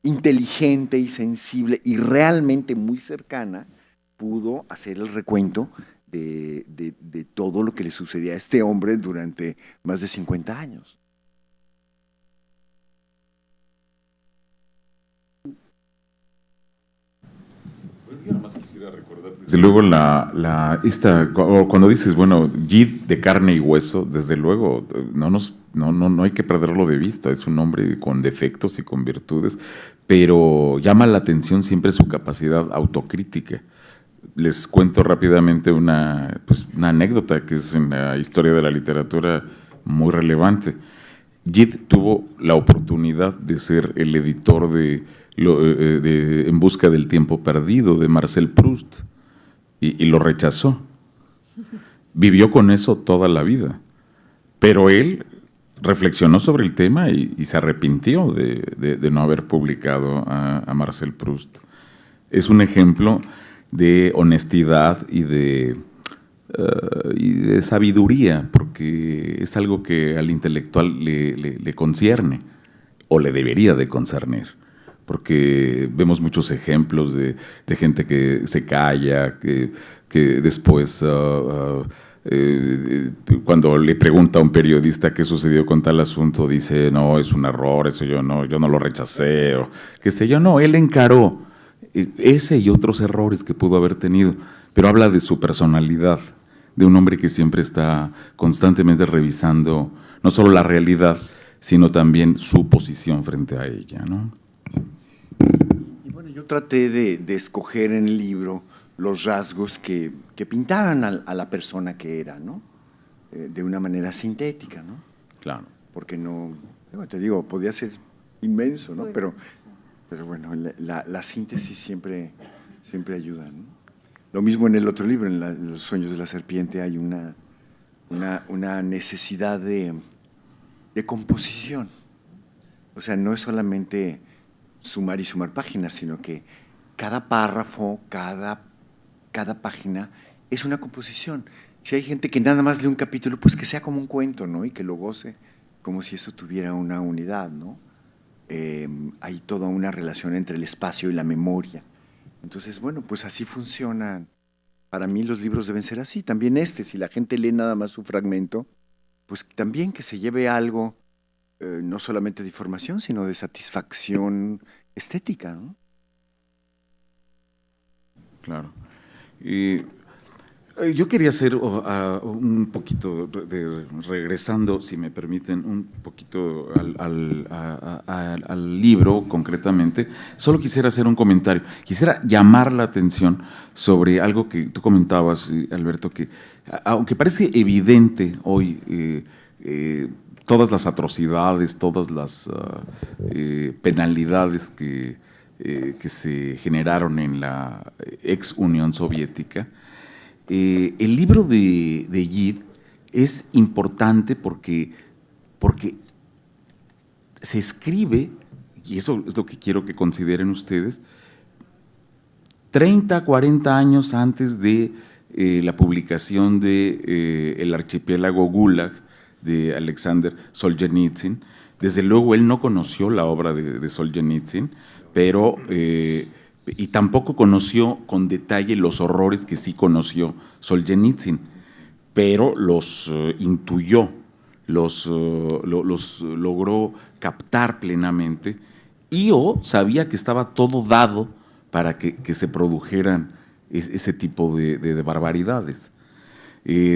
inteligente y sensible y realmente muy cercana pudo hacer el recuento de todo lo que le sucedía a este hombre durante más de 50 años. Yo nada más quisiera recordar, desde luego, cuando dices, bueno, Gide de carne y hueso, desde luego, no hay que perderlo de vista. Es un hombre con defectos y con virtudes, pero llama la atención siempre su capacidad autocrítica. Les cuento rápidamente una anécdota que es en la historia de la literatura muy relevante. Gide tuvo la oportunidad de ser el editor de En busca del tiempo perdido de Marcel Proust y lo rechazó. Vivió con eso toda la vida, pero él reflexionó sobre el tema y se arrepintió de no haber publicado a Marcel Proust. Es un ejemplo de honestidad y de sabiduría, porque es algo que al intelectual le concierne o le debería de concernir, porque vemos muchos ejemplos de gente que se calla, que después cuando le pregunta a un periodista qué sucedió con tal asunto, dice, no, es un error, eso yo no lo rechacé, o qué sé yo. No, él encaró ese y otros errores que pudo haber tenido, pero habla de su personalidad, de un hombre que siempre está constantemente revisando no solo la realidad, sino también su posición frente a ella, ¿no? Y bueno, yo traté de escoger en el libro los rasgos que pintaran a la persona que era, ¿no? De una manera sintética, ¿no? Claro. Porque no, te digo, podía ser inmenso, ¿no? Pero bueno, la síntesis siempre ayuda, ¿no? Lo mismo en el otro libro, en Los sueños de la serpiente, hay una necesidad de composición. O sea, no es solamente sumar y sumar páginas, sino que cada párrafo, cada página es una composición. Si hay gente que nada más lee un capítulo, pues que sea como un cuento, ¿no? Y que lo goce como si eso tuviera una unidad, ¿no? Hay toda una relación entre el espacio y la memoria. Entonces, bueno, pues así funcionan. Para mí los libros deben ser así. También si la gente lee nada más su fragmento, pues también que se lleve algo, no solamente de información, sino de satisfacción estética, ¿no? Claro. Yo quería hacer un poquito, regresando, si me permiten, un poquito al libro concretamente. Solo quisiera hacer un comentario. Quisiera llamar la atención sobre algo que tú comentabas, Alberto, que aunque parece evidente hoy, todas las atrocidades, todas las penalidades que se generaron en la ex Unión Soviética, el libro de Gide es importante porque se escribe, y eso es lo que quiero que consideren ustedes, 30, 40 años antes de la publicación de El archipiélago Gulag de Alexander Solzhenitsyn. Desde luego él no conoció la obra de Solzhenitsyn, pero y tampoco conoció con detalle los horrores que sí conoció Solzhenitsyn, pero los intuyó, los logró captar plenamente, y sabía que estaba todo dado para que se produjeran ese tipo de barbaridades.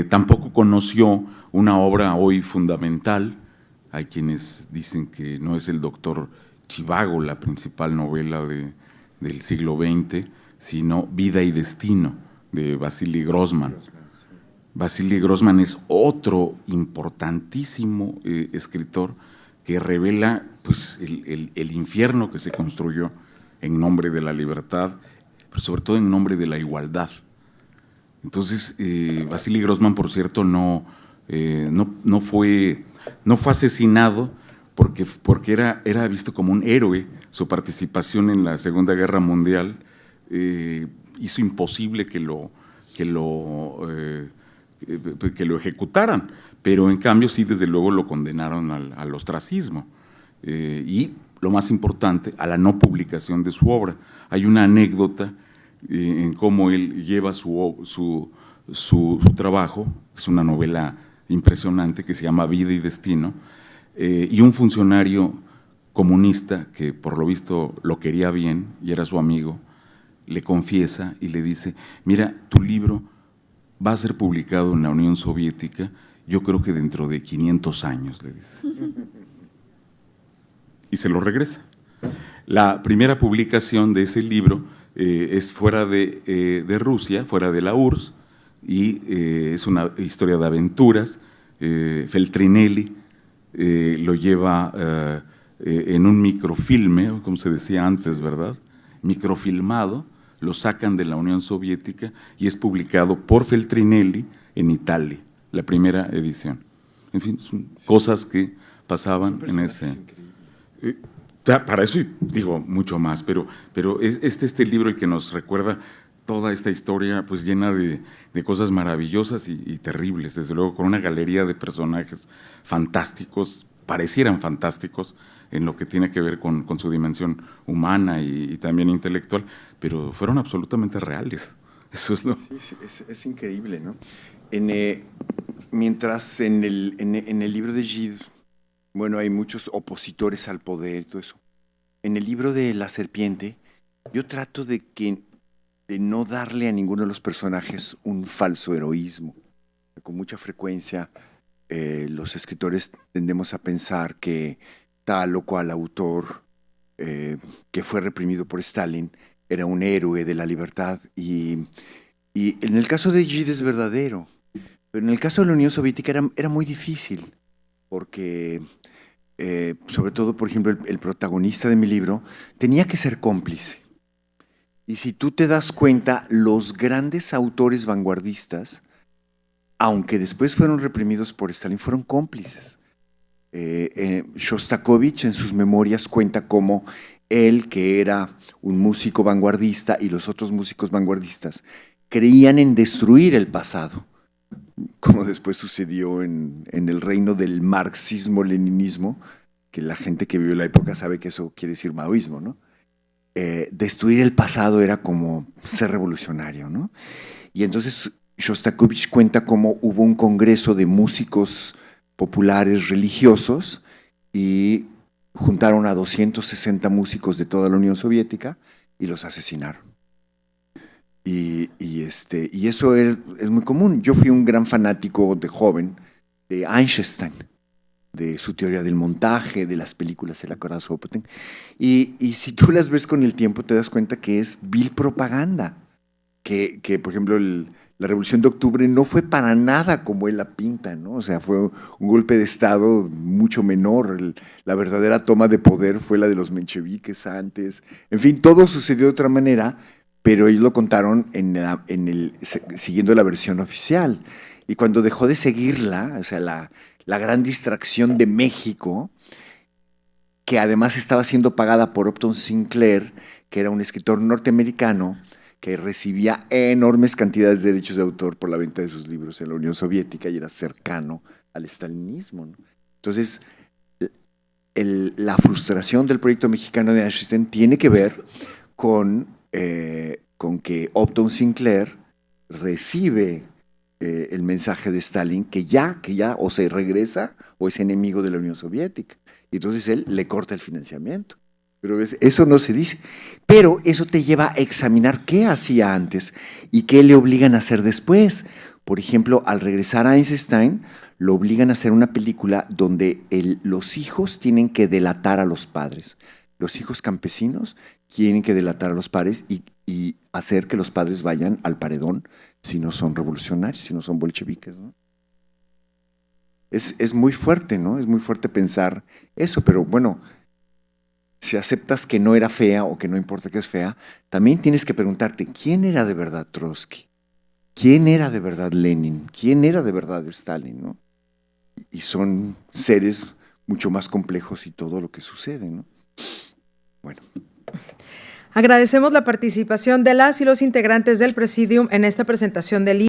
Tampoco conoció una obra hoy fundamental. Hay quienes dicen que no es el Doctor Zhivago la principal novela del siglo XX, sino Vida y Destino, de Vasily Grossman. Vasily Grossman es otro importantísimo escritor que revela pues, el infierno que se construyó en nombre de la libertad, pero sobre todo en nombre de la igualdad. Entonces, Vasily Grossman, por cierto, no fue asesinado porque era visto como un héroe. Su participación en la Segunda Guerra Mundial hizo imposible que lo ejecutaran, pero en cambio sí, desde luego, lo condenaron al ostracismo y, lo más importante, a la no publicación de su obra. Hay una anécdota en cómo él lleva su trabajo, es una novela impresionante que se llama Vida y Destino, y un funcionario comunista que por lo visto lo quería bien y era su amigo, le confiesa y le dice, mira, tu libro va a ser publicado en la Unión Soviética, yo creo que dentro de 500 años, le dice. Y se lo regresa. La primera publicación de ese libro es fuera de Rusia, fuera de la URSS, y es una historia de aventuras. Feltrinelli lo lleva en un microfilme, como se decía antes, ¿verdad? Microfilmado, lo sacan de la Unión Soviética y es publicado por Feltrinelli en Italia, la primera edición. En fin, son cosas que pasaban en ese… para eso digo mucho más, pero es este libro el que nos recuerda toda esta historia pues llena de cosas maravillosas y terribles, desde luego con una galería de personajes fantásticos, parecieran fantásticos en lo que tiene que ver con su dimensión humana y también intelectual, pero fueron absolutamente reales. Eso es lo… Sí, es increíble, ¿no? Mientras en el libro de Gide, bueno, hay muchos opositores al poder y todo eso. En el libro de La Serpiente, yo trato de no darle a ninguno de los personajes un falso heroísmo. Con mucha frecuencia los escritores tendemos a pensar que tal o cual autor que fue reprimido por Stalin era un héroe de la libertad y en el caso de Gide es verdadero, pero en el caso de la Unión Soviética era muy difícil porque sobre todo, por ejemplo, el protagonista de mi libro tenía que ser cómplice. Y si tú te das cuenta, los grandes autores vanguardistas, aunque después fueron reprimidos por Stalin, fueron cómplices. Shostakovich en sus memorias cuenta cómo él, que era un músico vanguardista, y los otros músicos vanguardistas creían en destruir el pasado, como después sucedió en el reino del marxismo-leninismo, que la gente que vivió la época sabe que eso quiere decir maoísmo, ¿no? Destruir el pasado era como ser revolucionario, ¿no? Y entonces Shostakovich cuenta cómo hubo un congreso de músicos populares religiosos y juntaron a 260 músicos de toda la Unión Soviética y los asesinaron. Y eso es muy común. Yo fui un gran fanático de joven de Einstein, de su teoría del montaje, de las películas de la Corazón. Y si tú las ves con el tiempo te das cuenta que es vil propaganda, que por ejemplo la Revolución de Octubre no fue para nada como él la pinta, ¿no? O sea, fue un golpe de Estado mucho menor. La verdadera toma de poder fue la de los mencheviques antes. En fin, todo sucedió de otra manera, pero ellos lo contaron siguiendo la versión oficial. Y cuando dejó de seguirla, o sea, la gran distracción de México, que además estaba siendo pagada por Upton Sinclair, que era un escritor norteamericano que recibía enormes cantidades de derechos de autor por la venta de sus libros en la Unión Soviética y era cercano al estalinismo, ¿no? Entonces, la frustración del proyecto mexicano de Einstein tiene que ver con que Upton Sinclair recibe el mensaje de Stalin que ya o se regresa o es enemigo de la Unión Soviética. Y entonces él le corta el financiamiento. Pero ¿ves? Eso no se dice. Pero eso te lleva a examinar qué hacía antes y qué le obligan a hacer después. Por ejemplo, al regresar a Einstein, lo obligan a hacer una película donde los hijos tienen que delatar a los padres. Los hijos campesinos tienen que delatar a los padres y hacer que los padres vayan al paredón si no son revolucionarios, si no son bolcheviques, ¿no? Es muy fuerte, ¿no? Es muy fuerte pensar eso, pero bueno, si aceptas que no era fea o que no importa que es fea, también tienes que preguntarte, ¿quién era de verdad Trotsky? ¿Quién era de verdad Lenin? ¿Quién era de verdad Stalin, ¿no? Y son seres mucho más complejos y todo lo que sucede, ¿no? Bueno. Agradecemos la participación de las y los integrantes del Presidium en esta presentación del libro.